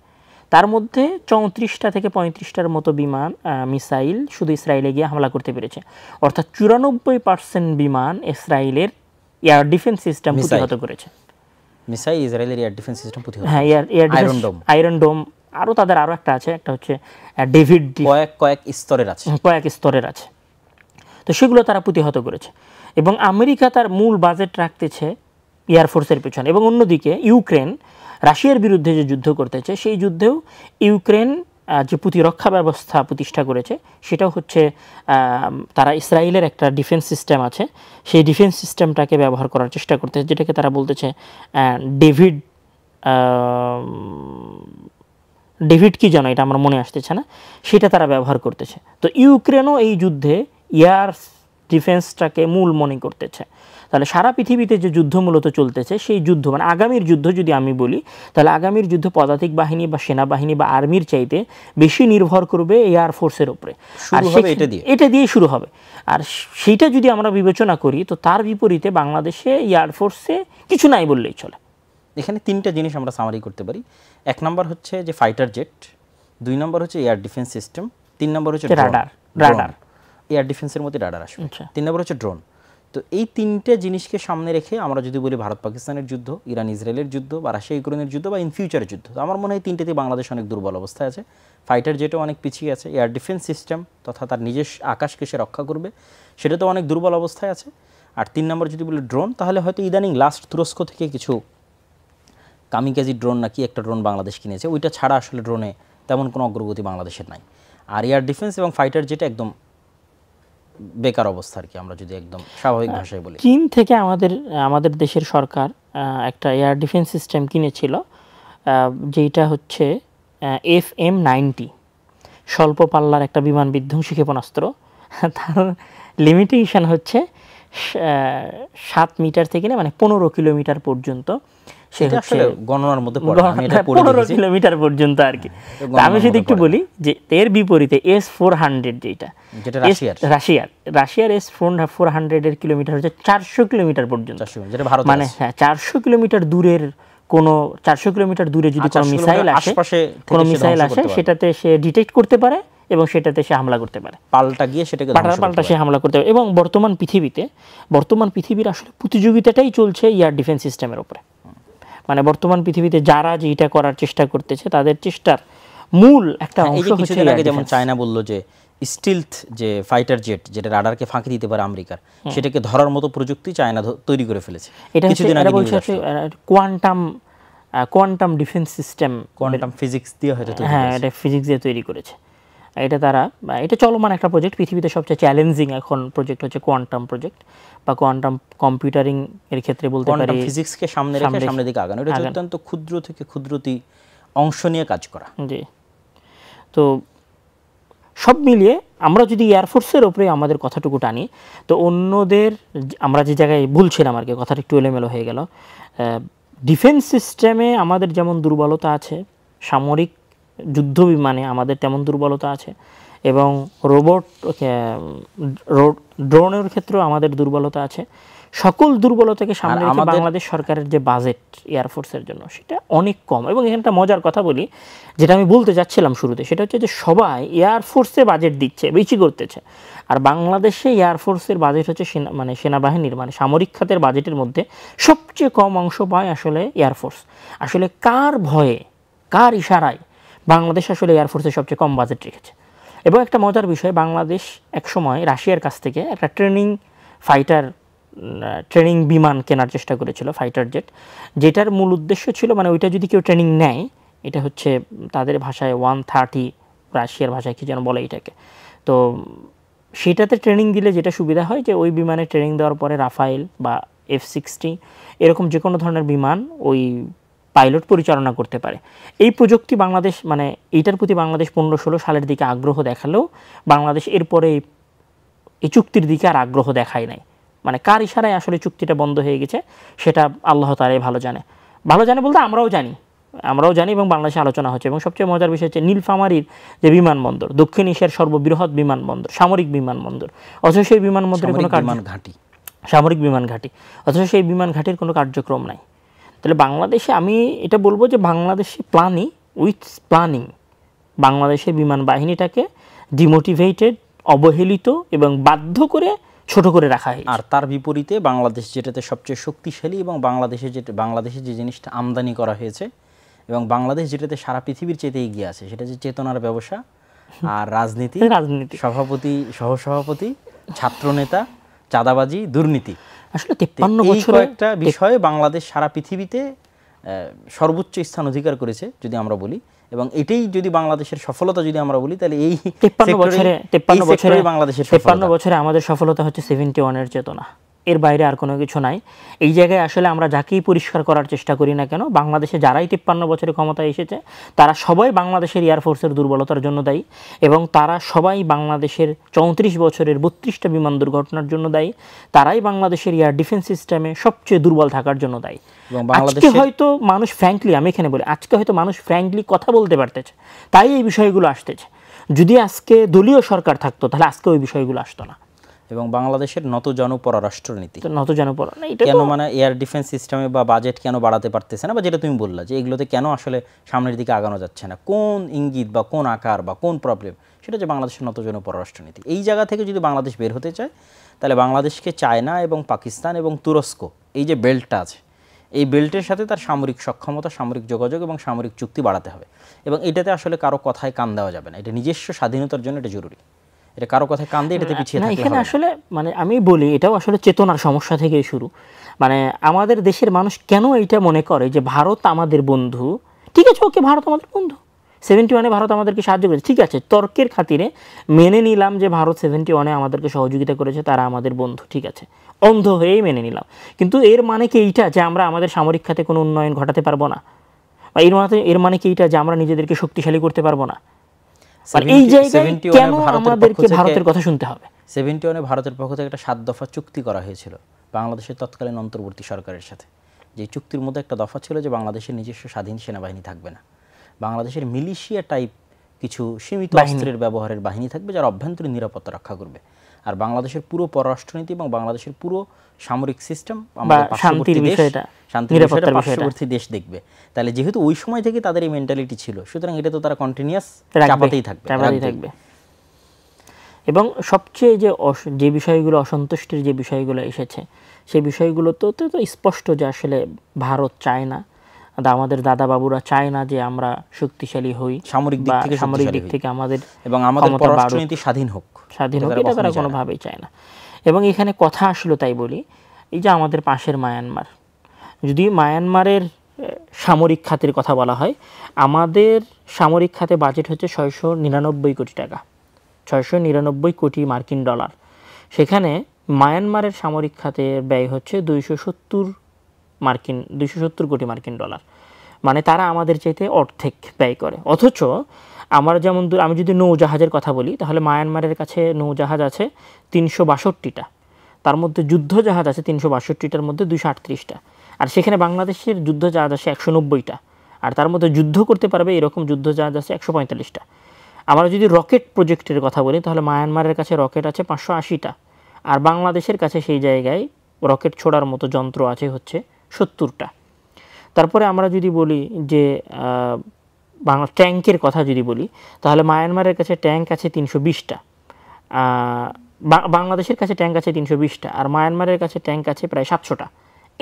[SPEAKER 2] তার মধ্যে 34টা থেকে 35টার মতো বিমান মিসাইল শুধু ইসরায়েলে গিয়ে হামলা করতে পেরেছে। অর্থাৎ 94% বিমান ইসরায়েলের এয়ার ডিফেন্স সিস্টেম প্রতিহত করেছে।
[SPEAKER 1] মিসাইল ইসরায়েলের এয়ার ডিফেন্স সিস্টেম প্রতিহত,
[SPEAKER 2] হ্যাঁ, আয়রন ডোম, আরও তাদের আরও একটা আছে, একটা হচ্ছে ডেভিড,
[SPEAKER 1] কয়েক স্তরের আছে।
[SPEAKER 2] তো সেগুলো তারা প্রতিহত করেছে। এবং আমেরিকা তার মূল বাজেট রাখতেছে এয়ারফোর্সের পেছনে। এবং অন্যদিকে ইউক্রেন রাশিয়ার বিরুদ্ধে যে যুদ্ধ করতেছে, সেই যুদ্ধেও ইউক্রেন যে প্রতিরক্ষা ব্যবস্থা প্রতিষ্ঠা করেছে, সেটাও হচ্ছে তারা ইসরায়েলের একটা ডিফেন্স সিস্টেম আছে, সেই ডিফেন্স সিস্টেমটাকে ব্যবহার করার চেষ্টা করতেছে, যেটাকে তারা বলতেছে ডেভিড কি জানো, এটা আমার মনে আসতেছে না, সেটা তারা ব্যবহার করতেছে। তো ইউক্রেনও এই যুদ্ধে এয়ার ডিফেন্সটাকে মূল মনে করতেছে। তাহলে সারা পৃথিবীতে যে যুদ্ধ মূলত চলতেছে, সেই যুদ্ধ মানে আগামীর যুদ্ধ যদি আমি বলি, তাহলে আগামীর যুদ্ধ পদাতিক বাহিনী বা সেনাবাহিনী বা আর্মির চাইতে বেশি নির্ভর করবে এয়ার ফোর্সের উপরে। আর এটা দিয়ে শুরু হবে। আর সেইটা যদি আমরা বিবেচনা করি, তো তার বিপরীতে বাংলাদেশে এয়ার ফোর্সে কিছু নাই বললেই চলে।
[SPEAKER 1] এখানে তিনটা জিনিস আমরা সামারি করতে পারি। এক নম্বর হচ্ছে যে ফাইটার জেট, 2 নম্বর হচ্ছে এয়ার ডিফেন্স সিস্টেম, 3 নম্বর হচ্ছে রাডার। এয়ার ডিফেন্সের মধ্যে রাডার আসবে, 3 নম্বর হচ্ছে ড্রোন। তো এই তিনটে জিনিসকে সামনে রেখে আমরা যদি বলি ভারত পাকিস্তানের যুদ্ধ, ইরান ইসরায়েলের যুদ্ধ, বা রাশিয়া ইউক্রেনের যুদ্ধ, বা ইন ফিউচারের যুদ্ধ, তো আমার মনে হয় তিনটেতেই বাংলাদেশ অনেক দুর্বল অবস্থায় আছে। ফাইটার জেটও অনেক পিছিয়ে আছে, এয়ার ডিফেন্স সিস্টেম তথা তার নিজস্ব আকাশকে সে রক্ষা করবে সেটা তো অনেক দুর্বল অবস্থায় আছে। আর 3 নম্বর যদি বলি ড্রোন, তাহলে হয়তো ইদানিং লাস্ট তুরস্ক থেকে কিছু কামিকাজি ড্রোন নাকি একটা ড্রোন বাংলাদেশ কিনেছে, ওইটা ছাড়া আসলে ড্রোনে তেমন কোনো অগ্রগতি বাংলাদেশের নাই। আর এয়ার ডিফেন্স এবং ফাইটার জেট একদম বেকার অবস্থা আর কি, আমরা যদি একদম স্বাভাবিক ভাষায় বলি।
[SPEAKER 2] চীন থেকে আমাদের দেশের সরকার একটা এয়ার ডিফেন্স সিস্টেম কিনেছিল, যেটা হচ্ছে FM-90, স্বল্প পাল্লার একটা বিমান বিধ্বংসী ক্ষেপণাস্ত্র। তার লিমিটেশন হচ্ছে 7 মিটার থেকে না মানে 15 কিলোমিটার পর্যন্ত, সেটা আসলে
[SPEAKER 1] গণনার মধ্যে পড়ে, আমি এটা পড়ে
[SPEAKER 2] 15 কিলোমিটার পর্যন্ত আর কি। আমি শুধু একটু বলি যে এর বিপরীতে S-400 যেটা রাশিয়ার S-400 এর কিলোমিটার হচ্ছে 400 কিলোমিটার পর্যন্ত, মানে হ্যাঁ 400 কিলোমিটার দূরের কোনো 400 কিলোমিটার দূরে যদি কোনো মিসাইল আসে সেটাতে সে ডিটেক্ট করতে পারে এবং সেটাতে সে হামলা করতে পারে, পাল্টা সে হামলা করতে পারে। এবং বর্তমান পৃথিবীর আসলে প্রতিযোগিতাটাই চলছে এয়ার ডিফেন্স সিস্টেমের উপরে। মানে বর্তমান পৃথিবীতে যারা যেটা করার চেষ্টা করতেছে, তাদের চেষ্টার মূল একটা অংশ হচ্ছে
[SPEAKER 1] আগে যেমন চায়না বলল যে স্টিলথ যে ফাইটার জেট, যেটা রাডারকে ফাঁকি দিতে পারে আমেরিকার, সেটাকে ধরার মতো প্রযুক্তি চায়না তৈরি করে ফেলেছে।
[SPEAKER 2] এটা বলছে quantum defence system,
[SPEAKER 1] quantum physics দিয়ে হয়তো
[SPEAKER 2] এটা ফিজিক্স দিয়ে তৈরি করেছে। এটা চলমান একটা প্রজেক্ট। পৃথিবীতে সবচেয়ে চ্যালেঞ্জিং এখন প্রজেক্ট হচ্ছে কোয়ান্টাম প্রজেক্ট বা কোয়ান্টাম কম্পিউটারিং এর ক্ষেত্রে বলতে পারি।
[SPEAKER 1] কোয়ান্টাম ফিজিক্সকে সামনে রেখে সামনের দিকে আগানো, এটা অত্যন্ত ক্ষুদ্র থেকে ক্ষুদ্রতী অংশ নিয়ে কাজ করা।
[SPEAKER 2] জি, তো সব মিলিয়ে আমরা যদি এয়ারফোর্সের উপরে আমাদের কথাটুকু টানি, তো অন্যদের আমরা যে জায়গায় ভুলছিলাম আর কি, কথাটা একটু এলোমেলো হয়ে গেল। ডিফেন্স সিস্টেমে আমাদের যেমন দুর্বলতা আছে, সামরিক যুদ্ধ বিমানে আমাদের তেমন দুর্বলতা আছে, এবং ড্রোনের ক্ষেত্রেও আমাদের দুর্বলতা আছে। সকল দুর্বলতাকে সামনে রেখে বাংলাদেশ সরকারের যে বাজেট এয়ারফোর্সের জন্য সেটা অনেক কম। এবং এখানে একটা মজার কথা বলি, যেটা আমি বলতে যাচ্ছিলাম শুরুতে, সেটা হচ্ছে যে সবাই এয়ারফোর্সে বাজেট দিচ্ছে, বেশি করতেছে, আর বাংলাদেশে এয়ারফোর্সের বাজেট হচ্ছে সেনাবাহিনীর মানে সামরিক খাতের বাজেটের মধ্যে সবচেয়ে কম অংশ পায় আসলে এয়ারফোর্স। আসলে কার ভয়ে, কার ইশারায় বাংলাদেশ আসলে এয়ারফোর্সের সবচেয়ে কম বাজেট রেখেছে? এবং একটা মজার বিষয়, বাংলাদেশ একসময় রাশিয়ার কাছ থেকে একটা ট্রেনিং বিমান কেনার চেষ্টা করেছিল, ফাইটার জেট, যেটার মূল উদ্দেশ্য ছিল মানে ওইটা যদি কেউ ট্রেনিং নেয়, এটা হচ্ছে তাদের ভাষায় 130, রাশিয়ার ভাষায় কি যেন বলে এটাকে। তো সেটাতে ট্রেনিং দিলে যেটা সুবিধা হয় যে ওই বিমানে ট্রেনিং দেওয়ার পরে রাফায়েল বা F-60 এরকম যে কোনো ধরনের বিমান ওই পাইলট পরিচালনা করতে পারে। এই প্রযুক্তি বাংলাদেশ মানে এইটার প্রতি বাংলাদেশ 15-16 সালের দিকে আগ্রহ দেখালেও বাংলাদেশ এরপরে এই চুক্তির দিকে আর আগ্রহ দেখায় নাই। মানে কার ইশারায় আসলে চুক্তিটা বন্ধ হয়ে গেছে সেটা আল্লাহ তাআলাই ভালো জানে বলতে আমরাও জানি এবং বাংলাদেশে আলোচনা হচ্ছে। এবং সবচেয়ে মজার বিষয় হচ্ছে নীলফামারীর যে বিমানবন্দর, দক্ষিণ এশিয়ার সর্ববৃহৎ বিমানবন্দর, সামরিক বিমানবন্দর, অথচ সেই বিমানবন্দরের কোনো সামরিক বিমান ঘাঁটি, অথচ সেই বিমান ঘাঁটির কোনো কার্যক্রম নাই। তাহলে বাংলাদেশে আমি এটা বলবো যে বাংলাদেশে প্ল্যানিং বাংলাদেশের বিমান বাহিনীটাকে ডিমোটিভেটেড, অবহেলিত এবং বাধ্য করে ছোট করে রাখা হয়।
[SPEAKER 1] আর তার বিপরীতে বাংলাদেশ যেটাতে সবচেয়ে শক্তিশালী এবং বাংলাদেশে যে জিনিসটা আমদানি করা হয়েছে এবং বাংলাদেশ যেটাতে সারা পৃথিবীর চেয়ে এগিয়ে আছে, সেটা যে চেতনার ব্যবসা আর রাজনীতি, সভাপতি, সহসভাপতি, ছাত্রনেতা, চাঁদাবাজি, দুর্নীতি,
[SPEAKER 2] আসলে 53 বছরে
[SPEAKER 1] একটা বিষয়ে বাংলাদেশ সারা পৃথিবীতে সর্বোচ্চ স্থান অধিকার করেছে যদি আমরা বলি। এবং এটাই যদি বাংলাদেশের সফলতা যদি আমরা বলি, তাহলে এই
[SPEAKER 2] 53 বছরে বাংলাদেশের 53 বছরে আমাদের সফলতা হচ্ছে 71 এর চেতনা। এর বাইরে আর কোনো কিছু নাই। এই জায়গায় আসলে আমরা যাকেই পরিষ্কার করার চেষ্টা করি না কেন, বাংলাদেশে যারাই 53 বছরের ক্ষমতায় এসেছে তারা সবাই বাংলাদেশের এয়ারফোর্সের দুর্বলতার জন্য দায়ী, এবং তারা সবাই বাংলাদেশের 34 বছরের 32টা বিমান দুর্ঘটনার জন্য দায়ী, তারাই বাংলাদেশের এয়ার ডিফেন্স সিস্টেমে সবচেয়ে দুর্বল থাকার জন্য দায়ী। আজকে হয়তো মানুষ ফ্র্যাঙ্কলি, আমি এখানে বলি, আজকে হয়তো মানুষ ফ্র্যাঙ্কলি কথা বলতে পারতেছে, তাই এই বিষয়গুলো আসতেছে। যদি আজকে দলীয় সরকার থাকতো তাহলে আজকে ওই বিষয়গুলো আসতো না।
[SPEAKER 1] এবং বাংলাদেশের নত পররাষ্ট্রনীতি
[SPEAKER 2] কেন
[SPEAKER 1] মানে এয়ার ডিফেন্স সিস্টেমে বা বাজেট কেন বাড়াতে পারতেছে না, বা যেটা তুমি বললা যে এগুলোতে কেন আসলে সামনের দিকে আগানো যাচ্ছে না, কোন ইঙ্গিত বা কোন আকার বা কোন প্রবলেম, সেটা যে বাংলাদেশের নত পররাষ্ট্রনীতি। এই জায়গা থেকে যদি বাংলাদেশ বের হতে চায় তাহলে বাংলাদেশকে চায়না এবং পাকিস্তান এবং তুরস্ক, এই যে বেল্টটা আছে, এই বেল্টের সাথে তার সামরিক সক্ষমতা, সামরিক যোগাযোগ এবং সামরিক চুক্তি বাড়াতে হবে। এবং এটাতে আসলে কারো কথায় কান দেওয়া যাবে না, এটা নিজস্ব স্বাধীনতার জন্য এটা জরুরি। এটা কারো কথায় কান দিয়ে এটাতে পিছিয়ে থাকলে
[SPEAKER 2] এখানে আসলে মানে আমি বলি এটাও আসলে চেতনার সমস্যা থেকে শুরু। মানে আমাদের দেশের মানুষ কেন এইটা মনে করে যে ভারত আমাদের বন্ধু, ঠিক আছে ওকে ভারত আমাদের বন্ধু, 71-এ ভারত আমাদেরকে সাহায্য করেছে, ঠিক আছে, তর্কের খাতিরে মেনে নিলাম যে ভারত 71-এ আমাদেরকে সহযোগিতা করেছে, তারা আমাদের বন্ধু, ঠিক আছে, অন্ধ হয়েই মেনে নিলাম। কিন্তু এর মানে কি এইটা যে আমরা আমাদের সামরিক খাতে কোনো উন্নয়ন ঘটাতে পারবো না, বা এর মানে কি এইটা যে আমরা নিজেদেরকে শক্তিশালী করতে পারবো না? এই জায়গায় কেন আমাদেরকে ভারতের কথা শুনতে হবে?
[SPEAKER 1] 71-এ ভারতের পক্ষ থেকে একটা 7 দফা চুক্তি করা হয়েছিল বাংলাদেশের তৎকালীন অন্তর্বর্তী সরকারের সাথে। যে চুক্তির মধ্যে একটা দফা ছিল যে বাংলাদেশের নিজস্ব স্বাধীন সেনাবাহিনী থাকবে না, বাংলাদেশের মিলিশিয়া টাইপ কিছু সীমিত অস্ত্রের ব্যবহারের বাহিনী থাকবে যারা অভ্যন্তরীণ নিরাপত্তা রক্ষা করবে। আর বাংলাদেশের পুরো পররাষ্ট্রনীতি এবং বাংলাদেশের পুরো সামরিক সিস্টেম আমাদের পার্শ্ববর্তী দেশ দেখবে। তাহলে যেহেতু ওই সময় থেকে তাদের এই মেন্টালিটি ছিল, সুতরাং এটা তো তারা কন্টিনিউয়াস চাপাতেই থাকবে।
[SPEAKER 2] এবং সবচেয়ে যে বিষয়গুলো অসন্তুষ্টির যে বিষয়গুলো এসেছে, সেই বিষয়গুলো তো স্পষ্ট যে আসলে ভারত চায় না, আমাদের দাদা বাবুরা চায় না যে আমরা শক্তিশালী হই, সামরিক দিক থেকে আমাদের
[SPEAKER 1] এবং আমাদের পররাষ্ট্রনীতি স্বাধীন হোক,
[SPEAKER 2] এটা তারা কোনোভাবেই চায় না। এবং এখানে কথা আসলো তাই বলি, এই যে আমাদের পাশের মায়ানমার, যদি মায়ানমারের সামরিক খাতের কথা বলা হয়, আমাদের সামরিক খাতে বাজেট হচ্ছে 699 কোটি টাকা, 699 কোটি মার্কিন ডলার। সেখানে মায়ানমারের সামরিক খাতের ব্যয় হচ্ছে 270 কোটি মার্কিন ডলার। মানে তারা আমাদের চাইতে অর্ধেক ব্যয় করে। অথচ আমি যদি নৌজাহাজের কথা বলি, তাহলে মায়ানমারের কাছে নৌজাহাজ আছে 362টা, তার মধ্যে যুদ্ধজাহাজ আছে 362টার মধ্যে 238টা, আর সেখানে বাংলাদেশের যুদ্ধজাহাজ আছে 190টা, আর তার মধ্যে যুদ্ধ করতে পারবে এরকম যুদ্ধজাহাজ আছে 145টা। আমরা যদি রকেট প্রজেক্টের কথা বলি, তাহলে মায়ানমারের কাছে রকেট আছে 580টা, আর বাংলাদেশের কাছে সেই জায়গায় রকেট ছোড়ার মতো যন্ত্র আছে হচ্ছে 70টা। তারপরে আমরা যদি বলি যে ট্যাঙ্কের কথা যদি বলি, তাহলে মায়ানমারের কাছে ট্যাঙ্ক আছে 320টা, বাংলাদেশের কাছে ট্যাঙ্ক আছে 320টা, আর মায়ানমারের কাছে ট্যাঙ্ক আছে প্রায় 700টা।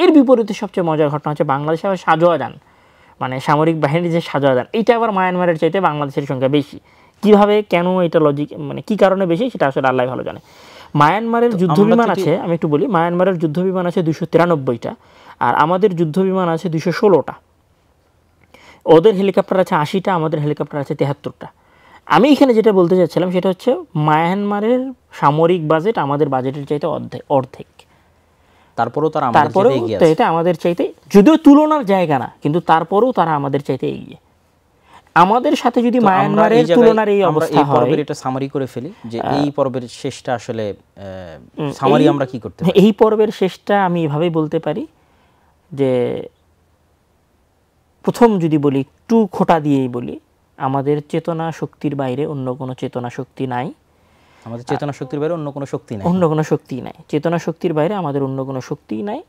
[SPEAKER 2] এর বিপরীতে সবচেয়ে মজার ঘটনা হচ্ছে বাংলাদেশে আবার সাজোয়া যান, মানে সামরিক বাহিনীর যে সাজোয়া যান, এইটা আবার মায়ানমারের চাইতে বাংলাদেশের সংখ্যা বেশি। কিভাবে, কেন, এটা লজিক, মানে কি কারণে বেশি সেটা আসলে আল্লাহ ভালো জানে। মায়ানমারের যুদ্ধবিমান আছে, আমি একটু বলি, মায়ানমারের যুদ্ধবিমান আছে 293টা, আর আমাদের যুদ্ধবিমান আছে 216টা। ওদের হেলিকপ্টার আছে 80টা, আমাদের হেলিকপ্টার আছে 73টা। আমি এখানে যেটা বলতে চাচ্ছিলাম সেটা হচ্ছে মায়ানমারের সামরিক বাজেট আমাদের বাজেটের চাইতে অর্ধেক। তারপরেও এটা আমাদের চাইতে, যদিও তুলনার জায়গা না, কিন্তু তারপরেও তারা আমাদের চাইতে এগিয়ে। আমাদের সাথে যদি মায়ানমারের তুলনার এই অবস্থা হয়,
[SPEAKER 1] এটা সামারি করে ফেলি যে এই পর্বের শেষটা আসলে সামারি আমরা কি করতে পারি।
[SPEAKER 2] এই পর্বের শেষটা আমি এভাবেই বলতে পারি যে, প্রথম যদি বলি, একটু খোঁটা দিয়েই বলি, আমাদের চেতনা শক্তির বাইরে অন্য কোনো চেতনা শক্তি নাই।
[SPEAKER 1] আমাদের চেতনা শক্তির বাইরে অন্য কোনো শক্তি নাই,
[SPEAKER 2] চেতনা শক্তির বাইরে আমাদের অন্য কোনো শক্তিই নাই।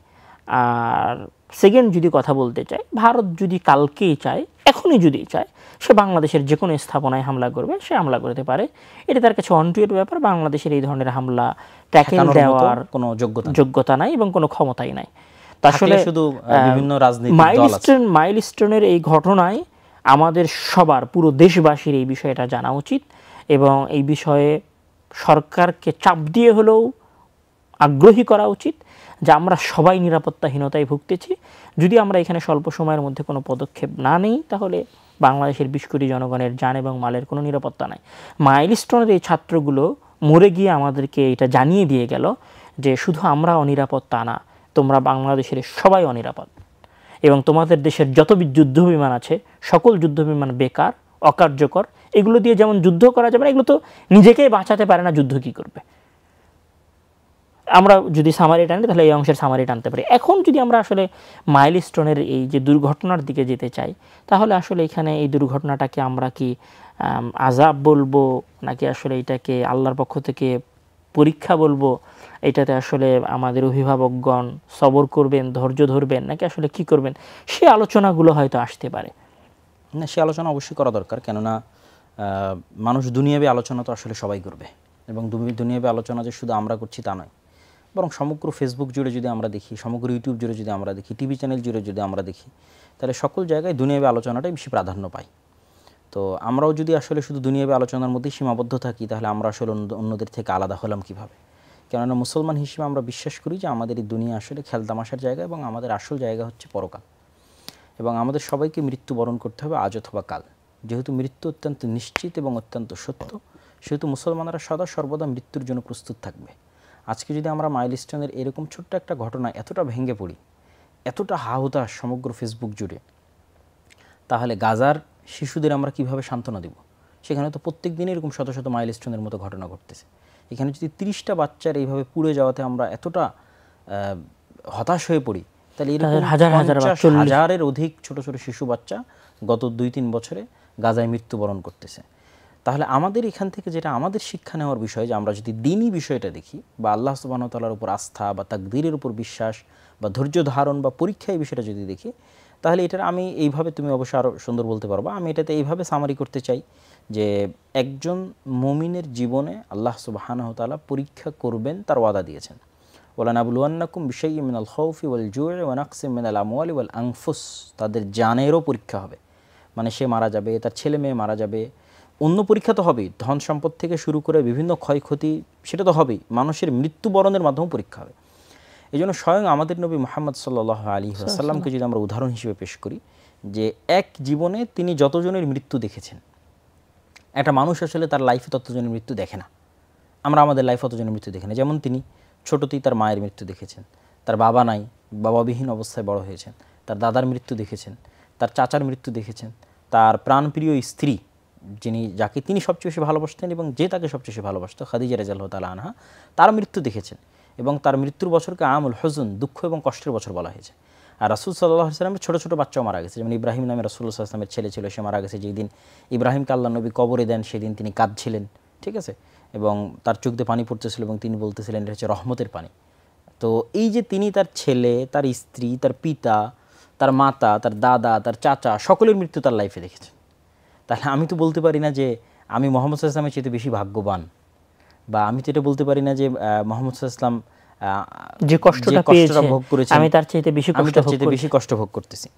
[SPEAKER 2] আর সেকেন্ড যদি কথা বলতে চাই, ভারত যদি কালকেই চায়, এখনই যদি চায়, সে বাংলাদেশের যে কোনো স্থাপনায় হামলা করবে, সে হামলা করতে পারে। এটা তার কাছে অনটুয়ের ব্যাপার। বাংলাদেশের এই ধরনের হামলা ট্যাকেল দেওয়ার কোনো যোগ্যতা নাই এবং কোনো ক্ষমতাই নাই। আসলে
[SPEAKER 1] শুধু বিভিন্ন রাজনীতিক
[SPEAKER 2] মাইলস্টোনের এই ঘটনায় আমাদের সবার, পুরো দেশবাসীর এই বিষয়টা জানা উচিত, এবং এই বিষয়ে সরকারকে চাপ দিয়ে হলেও আগ্রহী করা উচিত যে আমরা সবাই নিরাপত্তাহীনতায় ভুগতেছি। যদি আমরা এখানে স্বল্প সময়ের মধ্যে কোনো পদক্ষেপ না নিই, তাহলে বাংলাদেশের 20 কোটি জনগণের জান এবং মালের কোনো নিরাপত্তা নাই। মাইলস্টোনের এই ছাত্রগুলো মরে গিয়ে আমাদেরকে এটা জানিয়ে দিয়ে গেল যে শুধু আমরা অনিরাপদ তা না, তোমরা বাংলাদেশের সবাই অনিরাপদ, এবং তোমাদের দেশের যত যুদ্ধ বিমান আছে সকল যুদ্ধ বিমান বেকার, অকার্যকর, এগুলো দিয়ে যেমন যুদ্ধ করা যাবে না, এগুলো তো নিজেকেই বাঁচাতে পারে না, যুদ্ধ কি করবে। আমরা যদি সামারি টানি তাহলে এই অংশের সামারি টানতে পারি। এখন যদি আমরা আসলে মাইলস্টোনের এই যে দুর্ঘটনার দিকে যেতে চাই, তাহলে আসলে এখানে এই দুর্ঘটনাটাকে আমরা কি আযাব বলবো, নাকি আসলে এটাকে আল্লাহর পক্ষ থেকে পরীক্ষা বলবো, এটাতে আসলে আমাদের অভিভাবকগণ সবর করবেন, ধৈর্য ধরবেন, নাকি আসলে কি করবেন, সে আলোচনাগুলো হয়তো আসতে পারে।
[SPEAKER 1] না, সে আলোচনা অবশ্যই করা দরকার, কেননা মানুষ দুনিয়াবী আলোচনা তো আসলে সবাই করবে, এবং দুনিয়াবী আলোচনা যে শুধু আমরা করছি তা নয়, বরং সমগ্র ফেসবুক জুড়ে যদি আমরা দেখি, সমগ্র ইউটিউব জুড়ে যদি আমরা দেখি, টিভি চ্যানেল জুড়ে যদি আমরা দেখি, তাহলে সকল জায়গায় দুনিয়াবী আলোচনাটাই বেশি প্রাধান্য পায়। তো আমরাও যদি আসলে শুধু দুনিয়াবী আলোচনার মধ্যেই সীমাবদ্ধ থাকি, তাহলে আমরা আসলে অন্যদের থেকে আলাদা হলাম কীভাবে? কেননা মুসলমান হিসেবে আমরা বিশ্বাস করি যে আমাদের এই দুনিয়া আসলে খেলতামাশার জায়গা, এবং আমাদের আসল জায়গা হচ্ছে পরকাল, এবং আমাদের সবাইকে মৃত্যুবরণ করতে হবে আজ অথবা কাল। যেহেতু মৃত্যু অত্যন্ত নিশ্চিত এবং অত্যন্ত সত্য, সেহেতু মুসলমানরা সদা সর্বদা মৃত্যুর জন্য প্রস্তুত থাকবে। আজকে যদি আমরা মাইলস্টোনের এরকম ছোট্ট একটা ঘটনা এতটা ভেঙে পড়ি, এতটা হাহুতাশ সমগ্র ফেসবুক জুড়ে, তাহলে গাজার শিশুদের আমরা কিভাবে সান্ত্বনা দেব? সেখানে তো প্রত্যেক দিন এরকম শত শত মাইলস্টোনের মতো ঘটনা ঘটতেছে। এখানে যদি 30টা বাচ্চার এইভাবে পুড়ে যাওয়াতে আমরা এতটা হতাশ হয়ে পড়ি, তাহলে এরকম হাজারের অধিক ছোট ছোট শিশু বাচ্চা গত 2-3 বছরে গাজায় মৃত্যুবরণ করতেছে। তাহলে আমাদের এখান থেকে যেটা আমাদের শিক্ষা নেওয়ার বিষয়, যে আমরা যদি দ্বীনি বিষয়টা দেখি, বা আল্লাহ সুবহানাহু ওয়া তাআলার উপর আস্থা বা তাকদীরের উপর বিশ্বাস বা ধৈর্য ধারণ বা পরীক্ষা, এই বিষয়টা যদি দেখি, তাহলে এটার আমি এইভাবে, তুমি অবশ্যই আরও সুন্দর বলতে পারবা, আমি এটাতে এইভাবে সামারি করতে চাই যে একজন মুমিনের জীবনে আল্লাহ সুবহানাহু ওয়া তাআলা পরীক্ষা করবেন, তার ওয়াদা দিয়েছেন। ওয়ালানাবলুওয়ান্নাকুম বিশাইইম মিনাল খাউফি ওয়াল জুই ওয়া নাকসিম মিনাল আমওয়ালি ওয়াল আনফুস, তাদের জানেরও পরীক্ষা হবে, মানে সে মারা যাবে, তার ছেলে মেয়ে মারা যাবে, অন্য পরীক্ষা তো হবেই, ধন সম্পদ থেকে শুরু করে বিভিন্ন ক্ষয়ক্ষতি সেটা তো হবেই, মানুষের মৃত্যুবরণের মাধ্যমে পরীক্ষা হবে। এই জন্য স্বয়ং আমাদের নবী মুহাম্মদ সাল্লাল্লাহু আলাইহি ওয়াসাল্লামকে যদি আমরা উদাহরণ হিসেবে পেশ করি, যে এক জীবনে তিনি যতজনের মৃত্যু দেখেছেন, একটা মানুষ আসলে তার লাইফে ততজনের মৃত্যু দেখে না, আমরা আমাদের লাইফে ততজনের মৃত্যু দেখি না। যেমন তিনি ছোটতেই তার মায়ের মৃত্যু দেখেছেন, তার বাবা নাই, বাবাবিহীন অবস্থায় বড় হয়েছেন, তার দাদার মৃত্যু দেখেছেন, তার চাচার মৃত্যু দেখেছেন, তার প্রাণপ্রিয় স্ত্রী যাকে তিনি সবচেয়ে বেশি ভালোবাসতেন এবং যে তাকে সবচেয়ে বেশি ভালোবাসত, খাদিজা রাদিয়াল্লাহু তাআলা আনহা, তার মৃত্যু দেখেছেন, এবং তার মৃত্যুর বছরকে আমুল হুজুন, দুঃখ এবং কষ্টের বছর বলা হয়েছে। আর রাসূল সাল্লাল্লাহু আলাইহি ওয়াসাল্লামের ছোটো ছোটো বাচ্চাও মারা গেছে, যেমন ইব্রাহিম নামে রাসূলুল্লাহ সাল্লাল্লাহু আলাইহি ওয়াসাল্লামের ছেলে ছিল, সে মারা গেছে যেই দিন ইব্রাহিমকে আল্লাহ নবী কবরে দেন, সেদিন তিনি কাঁদছিলেন, ঠিক আছে, এবং তার চোখ দিয়ে পানি পড়তেছিল, এবং তিনি বলতেছিলেন এটা হচ্ছে রহমতের পানি। তো এই যে তিনি তার ছেলে, তার স্ত্রী, তার পিতা, তার মাতা, তার দাদা, তার চাচা, সকলের মৃত্যু তার লাইফে দেখেছেন। তাহলে আমি তো বলতে পারি না যে আমি মুহাম্মদ সাল্লাল্লাহু আলাইহি ওয়াসাল্লামের চেয়ে বেশি ভাগ্যবান, বা আমি তো এটা বলতে পারি না যে মুহাম্মদ সাল্লাল্লাহু আলাইহি ওয়াসাল্লাম যে কষ্টটা ভোগ করেছেন আমি তার চাইতে বেশি কষ্ট ভোগ করতেছি।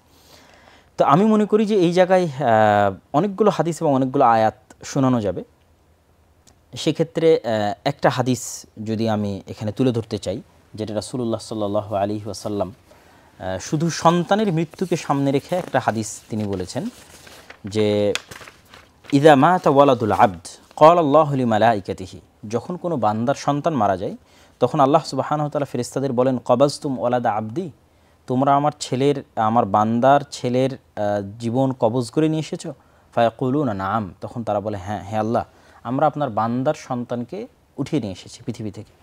[SPEAKER 1] তো আমি মনে করি যে এই জায়গায় অনেকগুলো হাদিস এবং অনেকগুলো আয়াত শোনানো যাবে। সেক্ষেত্রে একটা হাদিস যদি আমি এখানে তুলে ধরতে চাই, যেটা রাসূলুল্লাহ সাল্লাল্লাহু আলাইহি ওয়াসাল্লাম শুধু সন্তানের মৃত্যুকে সামনে রেখে একটা হাদিস তিনি বলেছেন, যে ইযা মাতা ওয়ালাদুল আবদ ক্বালা আল্লাহু লিমালাইকাতিহি, যখন কোনো বান্দার সন্তান মারা যায়, তখন আল্লাহ সুবহানাহু ওয়া তাআলা ফেরেশতাদের বলেন, কবাজতুম ওয়ালাদা আবদি, তোমরা আমার বান্দার ছেলের জীবন কবজ করে নিয়ে এসেছো? ফায়াকুলুনা নাম, তখন তারা বলে হ্যাঁ হে আল্লাহ, আমরা আপনার বান্দার সন্তানকে উঠিয়ে নিয়ে এসেছি পৃথিবী থেকে।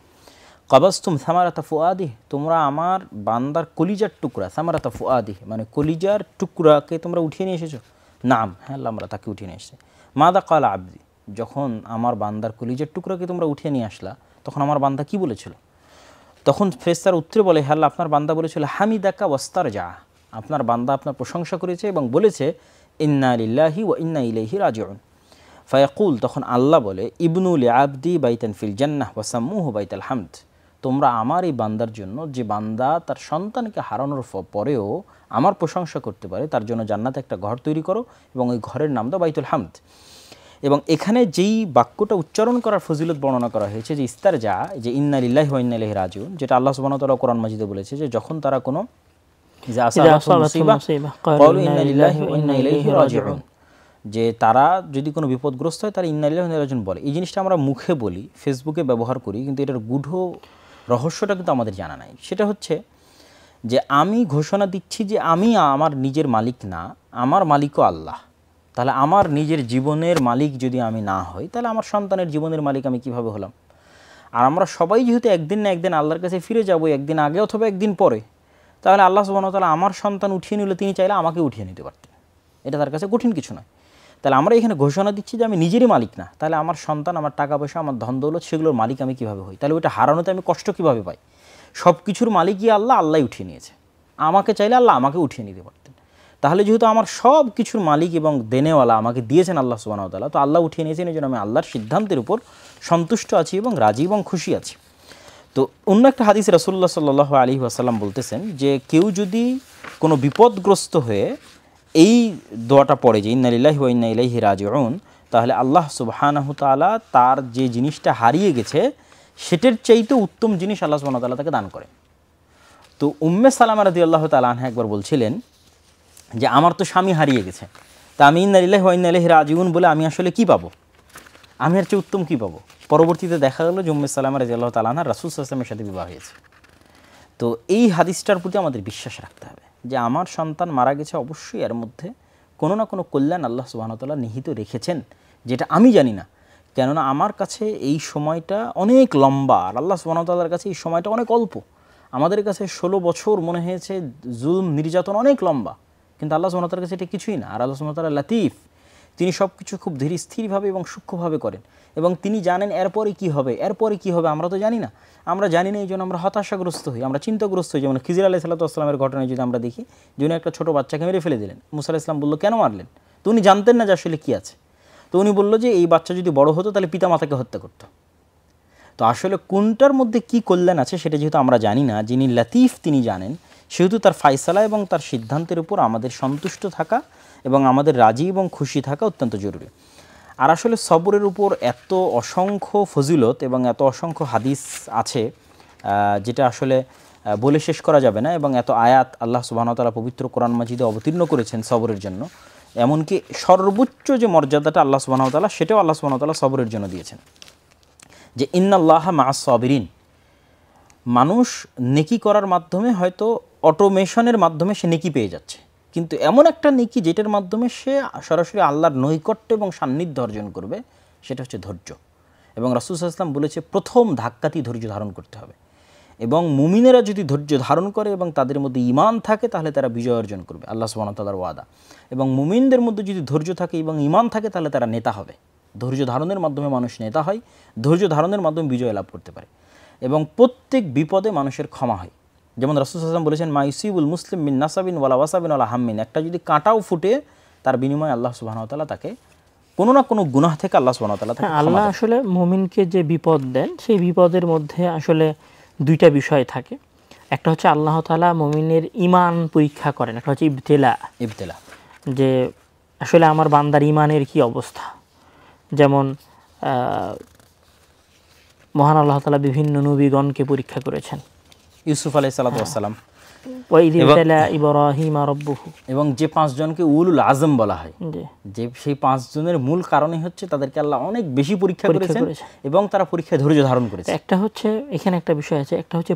[SPEAKER 1] কবাজতুম সামারাতা ফুআদি, তোমরা আমার বান্দার কলিজার টুকরা, সামারাতা ফুআদি মানে কলিজার টুকরাকে তোমরা উঠিয়ে নিয়ে এসেছো? নাম, হ্যাঁ আল্লাহ, আমরা তাকে উঠিয়ে নিয়ে এসেছি। মাদা কালা আবদি, যখন আমার বান্দার কলিজার টুকরাকে তোমরা উঠিয়ে নিয়ে আসলা, তখন আমার বান্দা কি বলেছিল? তখন ফেরেশতারা উত্তরে বলে, হ্যাঁ আল্লাহ, আপনার বান্দা বলেছিল হামিদাকা ওয়াস্তারজা, আপনার বান্দা আপনার প্রশংসা করেছে এবং বলেছে ইন্না লিল্লাহি ওয়া ইন্না ইলাইহি রাজিউন। ফায়াকুল, তখন আল্লাহ বলে, ইবনু লিআবদি বাইতান ফিল জান্নাহ ওয়া সাম্মুহু বাইতাল হামদ, তোমরা আমার এই বান্দার জন্য, যে বান্দা তার সন্তানকে হারানোর পরেও আমার প্রশংসা করতে পারে, তার জন্য জান্নাতে একটা ঘর তৈরি করো এবং ওই ঘরের নাম দাও বাইতুল হামদ। এবং এখানে যেই বাক্যটা উচ্চারণ করার ফজিলত বর্ণনা করা হয়েছে, যে ইস্তারজা, যে ইন্না লিল্লাহি ওয়া ইন্না ইলাইহি রাজিউন, যেটা আল্লাহ সুবহানাহু ওয়া তাআলা কোরআন মাজিদে বলেছে, যে যখন তারা কোনো যে তারা যদি কোনো বিপদগ্রস্ত হয়, তারা ইন্না লিল্লাহি ওয়া ইন্না ইলাইহি রাজিউন বলে। এই জিনিসটা আমরা মুখে বলি, ফেসবুকে ব্যবহার করি, কিন্তু এটার গূঢ় রহস্যটা কিন্তু আমাদের জানা নাই। সেটা হচ্ছে যে আমি ঘোষণা দিচ্ছি যে আমি আমার নিজের মালিক না, আমার মালিকও আল্লাহ। তাহলে আমার নিজের জীবনের মালিক যদি আমি না হই, তাহলে আমার সন্তানের জীবনের মালিক আমি কিভাবে হলাম? আর আমরা সবাই যেহেতু একদিন না একদিন আল্লাহর কাছে ফিরে যাব, একদিন আগে অথবা একদিন পরে, তাহলে আল্লাহ সুবহানাহু ওয়া তাআলা আমার সন্তান উঠিয়ে নিলে তিনি চাইলে আমাকে উঠিয়ে নিতে পারতেন। এটা তার কাছে কঠিন কিছু নয়। তাহলে আমরা এখানে ঘোষণা দিচ্ছি যে আমি নিজেরই মালিক না, তাহলে আমার সন্তান, আমার টাকা পয়সা, আমার ধন দৌলত, সেগুলোর মালিক আমি কীভাবে হই? তাহলে ওইটা হারানোতে আমি কষ্ট কীভাবে পাই? সব কিছুর মালিকই আল্লাহ, আল্লাহই উঠিয়ে নিয়েছে। আমাকে চাইলে আল্লাহ আমাকে উঠিয়ে নিতে পারতেন। তাহলে যেহেতু আমার সব কিছুর মালিক এবং দেনেওয়ালা আমাকে দিয়েছেন আল্লাহ সুবহানাহু ওয়া তাআলা, তো আল্লাহ উঠিয়ে নিয়েছেন, এই জন্য আমি আল্লাহর সিদ্ধান্তের উপর সন্তুষ্ট আছি এবং রাজি এবং খুশি আছি। তো অন্য একটা হাদিস রাসূলুল্লাহ সাল্লাল্লাহু আলাইহি ওয়াসাল্লাম বলতেছেন যে কেউ যদি কোনো বিপদগ্রস্ত হয়ে এই দোয়াটা পড়ে যে ইন্না লিল্লাহি ওয়া ইন্না ইলাইহি রাজিউন, তাহলে আল্লাহ সুবহানাহু তাআলা তার যে জিনিসটা হারিয়ে গেছে সেটার চাইতে উত্তম জিনিস আল্লাহ সুবহানাহু তাআলা তাকে দান করেন। তো উম্মে সালামা রাদিয়াল্লাহু তাআলা আনহা একবার বলছিলেন যে আমার তো স্বামী হারিয়ে গেছে, তা আমি ইন্না লিল্লাহি ওয়া ইন্না ইলাইহি রাজিউন বলে আমি আসলে কি পাবো? আমি আর চেয়ে উত্তম কী পাবো? পরবর্তীতে দেখা গেল যে উম্মে সালামা রাদিয়াল্লাহু তাআলা আনহা রাসূল সাল্লাল্লাহু আলাইহি ওয়াসাল্লামের সাথে বিবাহ হয়েছে। তো এই হাদিসটার প্রতি আমাদের বিশ্বাস রাখতে হবে যে আমার সন্তান মারা গেছে, অবশ্যই এর মধ্যে কোনো না কোনো কল্যাণ আল্লাহ সুবহানাহু ওয়া তাআলা নিহিত রেখেছেন, যেটা আমি জানি না। কেননা আমার কাছে এই সময়টা অনেক লম্বা, আর আল্লাহ সুবহানাহু ওয়া তাআলার কাছে এই সময়টা অনেক অল্প। আমাদের কাছে 16 বছর মনে হয়েছে জুলম নির্যাতন অনেক লম্বা, কিন্তু আল্লাহ সুবহানাহু ওয়া তাআলার কাছে এটা কিছুই না। আর আল্লাহ সুবহানাহু ওয়া তাআলা লাতিফ, তিনি সব কিছু খুব ধীর স্থিরভাবে এবং সূক্ষ্মভাবে করেন, এবং তিনি জানেন এরপরে কি হবে, এরপরে কি হবে আমরা তো জানি না। আমরা জানি না, এই জন্য আমরা হতাশাগ্রস্ত হই, আমরা চিন্তাগ্রস্ত হই। যেমন খিজির আলাইহিস সালাতু ওয়াস সালামের ঘটনায় যদি আমরা দেখি, যিনি একটা ছোটো বাচ্চাকে মেরে ফেলে দিলেন, মুসা আলাইহিস সালাম বললো কেন মারলেন? তো উনি জানতেন না যে আসলে কী আছে। তো উনি বললো যে এই বাচ্চা যদি বড় হতো তাহলে পিতা মাতাকে হত্যা করতো। তো আসলে কোনটার মধ্যে কি কল্যাণ আছে সেটা যেহেতু আমরা জানি না, যিনি লাতিফ তিনি জানেন, সেহেতু তার ফায়সালা এবং তার সিদ্ধান্তের উপর আমাদের সন্তুষ্ট থাকা এবং আমাদের রাজি এবং খুশি থাকা অত্যন্ত জরুরি। আর আসলে সবরের উপর এত অসংখ্য ফজিলত এবং এত অসংখ্য হাদিস আছে যেটা আসলে বলে শেষ করা যাবে না, এবং এত আয়াত আল্লাহ সুবহানাহু ওয়া তাআলা পবিত্র কোরআন মাজিদে অবতীর্ণ করেছেন সবরের জন্য। এমনকি সর্বোচ্চ যে মর্যাদাটা আল্লাহ সুবহানাহু ওয়া তাআলা, সেটাও আল্লাহ সুবহানাহু ওয়া তাআলা সবরের জন্য দিয়েছেন, যে ইন্নাল্লাহা মা'আস সাবিরিন। মানুষ নেকি করার মাধ্যমে হয়তো অটোমেশনের মাধ্যমে সে নেকি পেয়ে যাচ্ছে, কিন্তু এমন একটা নেকি যেটার মাধ্যমে সে সরাসরি আল্লাহর নৈকট্য এবং সান্নিধ্য অর্জন করবে, সেটা হচ্ছে ধৈর্য। এবং রাসূল সাল্লাল্লাহু আলাইহি ওয়াসাল্লাম বলেছে প্রথম ধাক্কাতেই ধৈর্য ধারণ করতে হবে, এবং মুমিনেরা যদি ধৈর্য ধারণ করে এবং তাদের মধ্যে ঈমান থাকে তাহলে তারা বিজয় অর্জন করবে, আল্লাহ সুবহানাহু ওয়া তাআলার ওয়াদা। এবং মুমিনদের মধ্যে যদি ধৈর্য থাকে এবং ঈমান থাকে তাহলে তারা নেতা হবে। ধৈর্য ধারণের মাধ্যমে মানুষ নেতা হয়, ধৈর্য ধারণের মাধ্যমে বিজয় লাভ করতে পারে, এবং প্রত্যেক বিপদে মানুষের ক্ষমা হয়। যেমন রাসূল সাল্লাল্লাহু আলাইহি ওয়াসাল্লাম বলেছেন মা ইউসিবুল মুসলিম মিন নাসাবিন ওয়ালা ওয়াসাবিন ওয়ালা হাম্মিন, একটা যদি কাঁটাও ফুটে তার বিনিময়ে আল্লাহ সুবহানাহু ওয়া তাআলা তাকে কোনো না কোনো গুনাহ থেকে আল্লাহ সুবহানাহু ওয়া তাআলা তাকে
[SPEAKER 2] আল্লাহ আসলে মুমিনকে যে বিপদ দেন সেই বিপদের মধ্যে আসলে দুইটা বিষয় থাকে। একটা হচ্ছে আল্লাহ তাআলা মুমিনের ঈমান পরীক্ষা করেন, একটা হচ্ছে ইবতিলা, যে আসলে আমার বান্দার ঈমানের কি অবস্থা। যেমন মহান আল্লাহ তাআলা বিভিন্ন নবীগণকে পরীক্ষা করেছেন,
[SPEAKER 1] ইউসুফ আলাইহিস সালাতু ওয়াস সালাম,
[SPEAKER 2] ওয়াইদ ইবতালা ইব্রাহিম রাব্বুহু,
[SPEAKER 1] এবং যে 5 জনকে উলুল আজম বলা হয়, যে সেই 5 জনের মূল কারণই হচ্ছে তাদেরকে আল্লাহ অনেক বেশি পরীক্ষা করেছেন এবং তারা পরীক্ষায় ধৈর্য ধারণ করেছে।
[SPEAKER 2] একটা হচ্ছে এখানে একটা বিষয় আছে, একটা হচ্ছে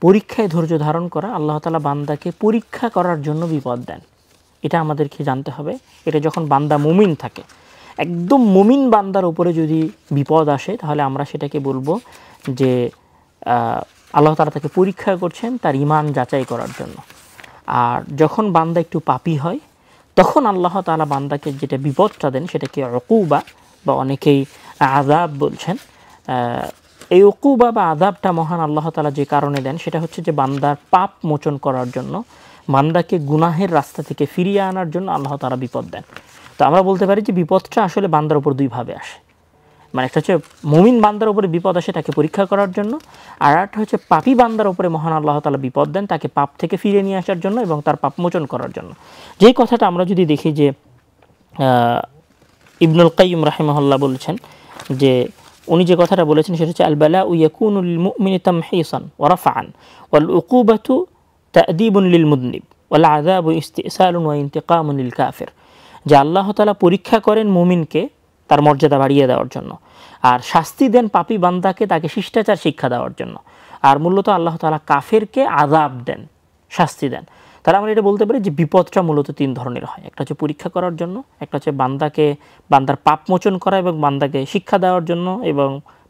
[SPEAKER 2] পরীক্ষায় ধৈর্য ধারণ করা। আল্লাহ তাআলা বান্দাকে পরীক্ষা করার জন্য বিপদ দেন, এটা আমাদেরকে জানতে হবে। এটা যখন বান্দা মুমিন থাকে, একদম মুমিন বান্দার উপরে যদি বিপদ আসে তাহলে আমরা সেটাকে বলবো যে আল্লাহ তাআলা তাকে পরীক্ষা করছেন তার ঈমান যাচাই করার জন্য। আর যখন বান্দা একটু পাপী হয় তখন আল্লাহ তাআলা বান্দাকে যেটা বিপদটা দেন সেটাকে উকুবা বা অনেকেই আযাব বলছেন। এই উকুবা বা আযাবটা মহান আল্লাহ তাআলা যে কারণে দেন সেটা হচ্ছে যে বান্দার পাপ মোচন করার জন্য, বান্দাকে গুনাহের রাস্তা থেকে ফিরিয়ে আনার জন্য আল্লাহ তাআলা বিপদ দেন। তো আমরা বলতে পারি যে বিপদটা আসলে বান্দার উপর দুইভাবে আসে, মানে একটা হচ্ছে মুমিন বান্দার উপরে বিপদ আসে তাকে পরীক্ষা করার জন্য, আর একটা হচ্ছে পাপী বান্দার উপরে মহান আল্লাহ তাআলা বিপদ দেন তাকে পাপ থেকে ফিরে নিয়ে আসার জন্য এবং তার পাপ মোচন করার জন্য। যেই কথাটা আমরা যদি দেখি যে ইবনুল কাইয়্যিম রাহিমাহুল্লাহ বলেছেন, যে উনি যে কথাটা বলেছেন সেটা হচ্ছে আল বালাউ ইয়াকুনু লিল মুমিনি তামহিসান ওয়া রাফআন ওয়াল উকুবাতু তা'দীবুন লিল মুযনিব ওয়াল আযাবু ইস্তিসালুন ওয়া ইনতিকামুন লিল কাফির। যে আল্লাহ তাআলা পরীক্ষা করেন মুমিনকে তার মর্যাদা বাড়িয়ে দেওয়ার জন্য, আর শাস্তি দেন পাপী বান্দাকে তাকে শিষ্টাচার শিক্ষা দেওয়ার জন্য। আর মূলত আল্লাহ তাআলা কাফেরকে আযাব দেন, শাস্তি দেন। তাহলে আমরা এটা বলতে পারি যে বিপদটা মূলত 3 ধরনের হয়। একটা হচ্ছে পরীক্ষা করার জন্য, একটা হচ্ছে বান্দার পাপ মোচন করা এবং বান্দাকে শিক্ষা দেওয়ার জন্য এবং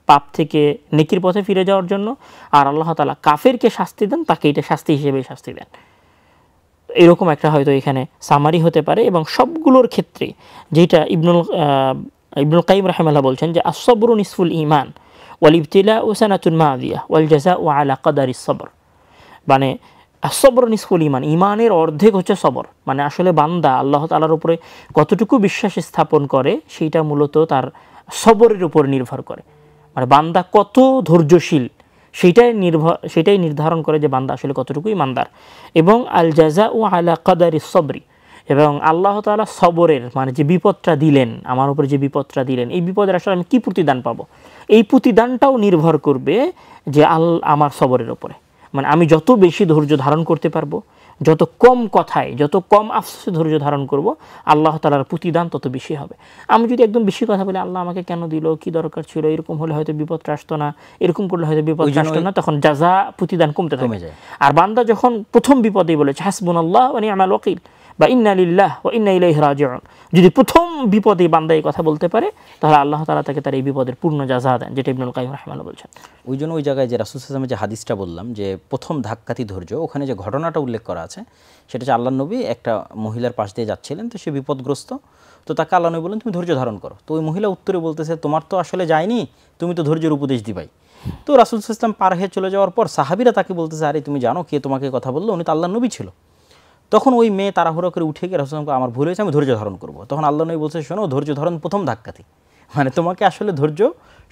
[SPEAKER 2] পাপ থেকে নেকির পথে ফিরে যাওয়ার জন্য। আর আল্লাহ তাআলা কাফেরকে শাস্তি দেন, তাকে এটা শাস্তি হিসেবে শাস্তি দেন। এরকম একটা হয়তো এখানে সামারি হতে পারে। এবং সবগুলোর ক্ষেত্রে যেটা ইবনুল কাইয়িম রাহিমাহুল্লাহ বলছেন যে আস-সাবরু নিসফুল ঈমান ওয়াল ইবতিলাউ সানাতুন মাদিয়া ওয়াল জাযাউ আলা কদারিস সবর। মানে আস-সাবরু নিসফুল ঈমান, ঈমানের অর্ধেক হচ্ছে সবর। মানে আসলে বান্দা আল্লাহ তাআলার উপরে কতটুকু বিশ্বাস স্থাপন করে সেইটা মূলত তার সবরের উপর নির্ভর করে। মানে বান্দা কত ধৈর্যশীল সেটাই নির্ধারণ করে যে বান্দা আসলে কতটুকু ঈমানদার। এবং আল জাযাউ আলা কদারিস সবরি, এবং আল্লাহ তাআলা সবরের মানে যে বিপদটা দিলেন, আমার উপরে যে বিপদটা দিলেন, এই বিপদের আসলে আমি কি প্রতিদান পাবো, এই প্রতিদানটাও নির্ভর করবে যে আমার সবরের উপরে। মানে আমি যত বেশি ধৈর্য ধারণ করতে পারবো, যত কম কথায়, যত কম আফসোসে ধৈর্য ধারণ করব, আল্লাহ তাআলার প্রতিদান তত বেশি হবে। আমি যদি একদম বেশি কথা বলি, আল্লাহ আমাকে কেন দিল, কি দরকার ছিল, এরকম হলে হয়তো বিপদটা আসতো না, এরকম করলে হয়তো বিপদটা আসতো না, তখন জাযা প্রতিদান কমতে থাকে। আর বান্দা যখন প্রথম বিপদেই বলেছে হাসবুনাল্লাহ ওয়া নি'মাল ওয়াকিল বা ইন্না লিল্লাহ ওয়া ইন্না ইলাইহি রাজিউন, যদি প্রথম বিপদে বান্দা এই কথা বলতে পারে, তাহলে আল্লাহ তাআলা তাকে তার এই বিপদের পূর্ণ জাযা দেন, যেটা ইবনুল কাইয়িম রাহিমাহুল্লাহ বলছেন।
[SPEAKER 1] ওই জন্য ওই জায়গায় যে রাসূল সাল্লাল্লাহু আলাইহি ওয়াসাল্লামের যে হাদিসটা বললাম যে প্রথম ধাক্কাতি ধৈর্য, ওখানে যে ঘটনাটা উল্লেখ করা আছে সেটা হচ্ছে আল্লাহর নবী একটা মহিলার পাশ দিয়ে যাচ্ছিলেন, তো সে বিপদগ্রস্ত, তো তাকে আল্লাহ নবী বলেন তুমি ধৈর্য ধারণ করো। তো ওই মহিলা উত্তরে বলতেছে তোমার তো আসলে যায়নি, তুমি তো ধৈর্যের উপদেশ দিবাই। তো রাসূল সাল্লাল্লাহু আলাইহি ওয়াসাল্লাম পার হয়ে চলে যাওয়ার পর সাহাবীরা তাকে বলতেছে আরে তুমি জানো কে তোমাকে কথা বললো, উনি তো আল্লাহর নবী ছিল। তখন ওই মেয়ে তাড়াহুড়ো করে উঠে গিয়ে রাসূল সাল্লাল্লাহু আলাইহি ওয়াসাল্লামকে আমার ভুল হয়েছে, আমি ধৈর্য ধারণ করবো। তখন আল্লাহ নবী বলছে শোনো, ধৈর্য ধারণ প্রথম ধাক্কাতেই, মানে তোমাকে আসলে ধৈর্য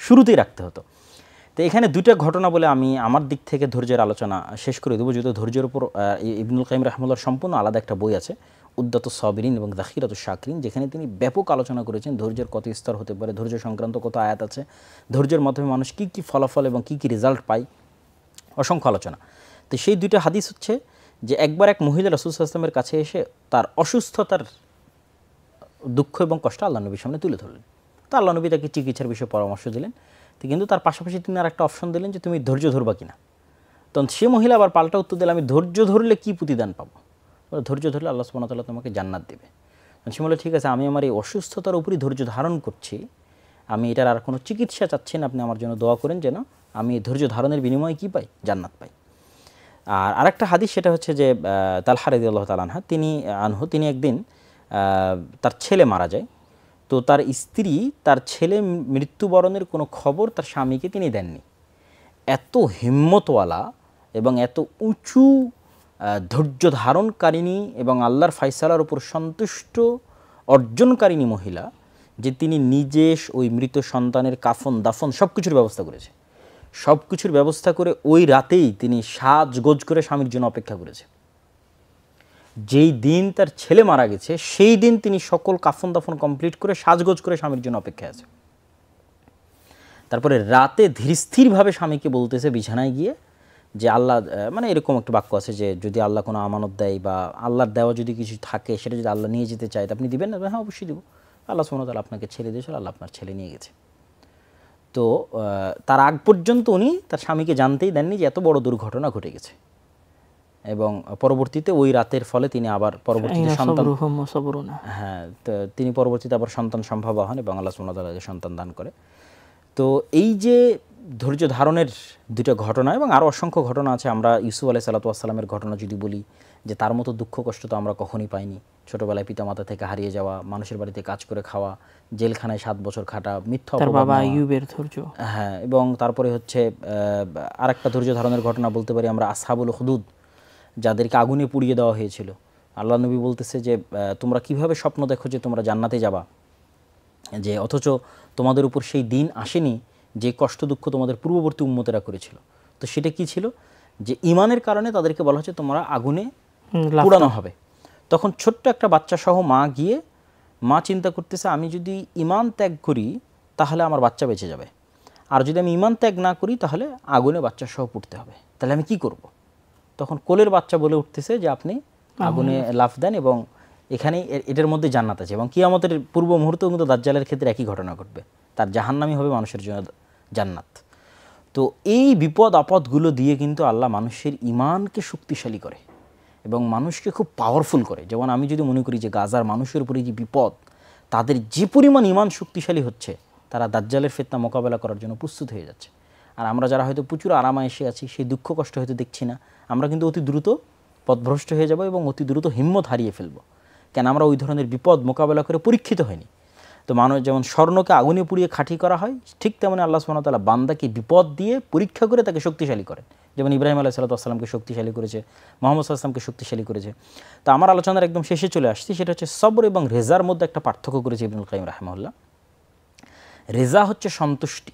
[SPEAKER 1] শুরুতেই রাখতে হতো। তো এখানে দুইটা ঘটনা বলে আমি আমার দিক থেকে ধৈর্যের আলোচনা শেষ করে দেবো। যদিও ধৈর্যের উপর ইবনুল কাইয়িম রাহিমাহুল্লাহর সম্পূর্ণ আলাদা একটা বই আছে, উদ্দাতুস সাবিরিন এবং যাখিরাতুশ শাকিরিন, যেখানে তিনি ব্যাপক আলোচনা করেছেন ধৈর্যের কত স্তর হতে পারে, ধৈর্য সংক্রান্ত কত আয়াত আছে, ধৈর্যের মাধ্যমে মানুষ কী কী ফলাফল এবং কী কী রেজাল্ট পায়, অসংখ্য আলোচনা। তো সেই দুইটা হাদিস হচ্ছে যে একবার এক মহিলা রাসূল সাল্লাল্লাহু আলাইহি ওয়াসাল্লামের কাছে এসে তার অসুস্থতার দুঃখ এবং কষ্ট আল্লাহ নবীর সামনে তুলে ধরলেন। তো আল্লাহ নবী তাকে চিকিৎসার বিষয়ে পরামর্শ দিলেন, তো কিন্তু তার পাশাপাশি তিনি আর একটা অপশন দিলেন যে তুমি ধৈর্য ধরবা কিনা। তখন সে মহিলা আবার পাল্টা উত্তর দিল আমি ধৈর্য ধরলে কি প্রতিদান পাবো, ধৈর্য ধরলে আল্লাহ সুবহানাহু ওয়া তাআলা তোমাকে জান্নাত দেবে। সে বলল ঠিক আছে, আমি আমার এই অসুস্থতার উপরই ধৈর্য ধারণ করছি, আমি এটার আর কোনো চিকিৎসা চাচ্ছি না, আপনি আমার জন্য দোয়া করেন যেন আমি ধৈর্য ধারণের বিনিময়ে কী পাই, জান্নাত পাই। আর আরেকটা হাদিস সেটা হচ্ছে যে তালহা রাদিয়াল্লাহু তাআলা তিনি একদিন তার ছেলে মারা যায়, তো তার স্ত্রী তার ছেলে মৃত্যুবরণের কোনো খবর তার স্বামীকে তিনি দেননি। এত হিম্মতওয়ালা এবং এত উঁচু ধৈর্য ধারণকারিণী এবং আল্লাহর ফায়সালার উপর সন্তুষ্ট অর্জনকারিণী মহিলা যে তিনি নিজে ওই মৃত সন্তানের কাফন দাফন সব কিছুর ব্যবস্থা করেছে। সব কিছুর ব্যবস্থা করে ওই রাতেই তিনি সাজগোজ করে স্বামীর জন্য অপেক্ষা করেছে। যেই দিন তার ছেলে মারা গেছে সেই দিন তিনি সকল কাফন দাফন কমপ্লিট করে সাজগোজ করে স্বামীর জন্য অপেক্ষায় আছে। তারপরে রাতে ধীরস্থিরভাবে স্বামীকে বলতেছে বিছানায় গিয়ে যে আল্লাহ, মানে এরকম একটা বাক্য আছে যে যদি আল্লাহ কোনো আমানত দেয় বা আল্লাহর দেওয়া যদি কিছু থাকে সেটা যদি আল্লাহ নিয়ে যেতে চায় আপনি দিবেন না? হ্যাঁ অবশ্যই দেবো। আল্লাহ সুবহানাহু ওয়া তাআলা আপনাকে ছেলে দিয়েছিল, আল্লাহ আপনার ছেলে নিয়ে গেছে। তো তার আগ পর্যন্ত উনি তার স্বামীকে জানতেই দেননি যে এত বড় দুর্ঘটনা ঘটে গেছে। এবং পরবর্তীতে ওই রাতের ফলে তিনি আবার পরবর্তীতে তিনি পরবর্তীতে আবার সন্তান সম্ভবা হন এবং আল্লাহ সুবহানাহু ওয়া তাআলা সন্তান দান করে। তো এই যে ধৈর্য ধারণের দুটো ঘটনা এবং আরও অসংখ্য ঘটনা আছে। আমরা ইউসুফ আলাইহিস সালাতু ওয়াস সালামের ঘটনা যদি বলি, যে তার মতো দুঃখ কষ্ট তো আমরা কখনই পাইনি। ছোটবেলায় পিতামাতা থেকে হারিয়ে যাওয়া, মানুষের বাড়িতে কাজ করে খাওয়া, জেলখানায় 7 বছর খাটা, মিথ্যা
[SPEAKER 2] বাবা আইয়ুবের ধৈর্য,
[SPEAKER 1] হ্যাঁ। এবং তারপরে হচ্ছে আরেকটা ধৈর্য ধারণের ঘটনা বলতে পারি আমরা আসহাবুল হুদুদ, যাদেরকে আগুনে পুড়িয়ে দেওয়া হয়েছিল। আল্লাহ নবী বলতেছে যে তোমরা কিভাবে স্বপ্ন দেখো যে তোমরা জান্নাতে যাবা, যে অথচ তোমাদের উপর সেই দিন আসেনি যে কষ্ট দুঃখ তোমাদের পূর্ববর্তী উম্মতেরা করেছিল। তো সেটা কি ছিল, যে ইমানের কারণে তাদেরকে বলা হচ্ছে তোমরা আগুনে পোড়ানো হবে। তখন ছোট্ট একটা বাচ্চা সহ মা চিন্তা করতেছে আমি যদি ঈমান ত্যাগ করি তাহলে আমার বাচ্চা বেঁচে যাবে, আর যদি আমি ঈমান ত্যাগ না করি তাহলে আগুনে বাচ্চা সহ পুড়তে হবে, তাহলে আমি কি করব? তখন কোলের বাচ্চা বলে উঠতেছে যে আপনি আগুনে লাফ দেন এবং এখানেই এটার মধ্যে জান্নাত আছে। এবং কিয়ামতের পূর্ব মুহূর্তেও কিন্তু দাজ্জালের ক্ষেত্রে একই ঘটনা ঘটবে, তার জাহান্নামই হবে মানুষের জন্য জান্নাত। তো এই বিপদ আপদগুলো দিয়ে কিন্তু আল্লাহ মানুষের ঈমানকে শক্তিশালী করে এবং মানুষকে খুব পাওয়ারফুল করে। যেমন আমি যদি মনে করি যে গাজার মানুষের উপরে যে বিপদ, তাদের যে পরিমাণ ঈমান শক্তিশালী হচ্ছে, তারা দাজ্জালের ফিতনা মোকাবেলা করার জন্য প্রস্তুত হয়ে যাচ্ছে। আর আমরা যারা হয়তো প্রচুর আরামায়েশে আছি, সেই দুঃখ কষ্ট হয়তো দেখছি না, আমরা কিন্তু অতি দ্রুত পথভ্রষ্ট হয়ে যাব এবং অতি দ্রুত হিম্মত হারিয়ে ফেলব। কেন আমরা ওই ধরনের বিপদ মোকাবেলা করে পরীক্ষিত হয়নি। তো মানুষ যেমন স্বর্ণকে আগুনে পুড়িয়ে খাঁটি করা হয়, ঠিক তেমনি আল্লাহ সুবহানাহু ওয়া তাআলা বান্দাকে বিপদ দিয়ে পরীক্ষা করে তাকে শক্তিশালী করেন। যেমন ইব্রাহিম আলাইহিস সালামকে শক্তিশালী করেছে, মুহাম্মদ সাল্লাল্লাহু আলাইহি ওয়াসাল্লামকে শক্তিশালী করেছে। তো আমার আলোচনার একদম শেষে চলে আসছি, সেটা হচ্ছে সবর এবং রেজার মধ্যে একটা পার্থক্য করেছে ইবনুল কাইয়িম রাহিমাহুল্লাহ। রেজা হচ্ছে সন্তুষ্টি।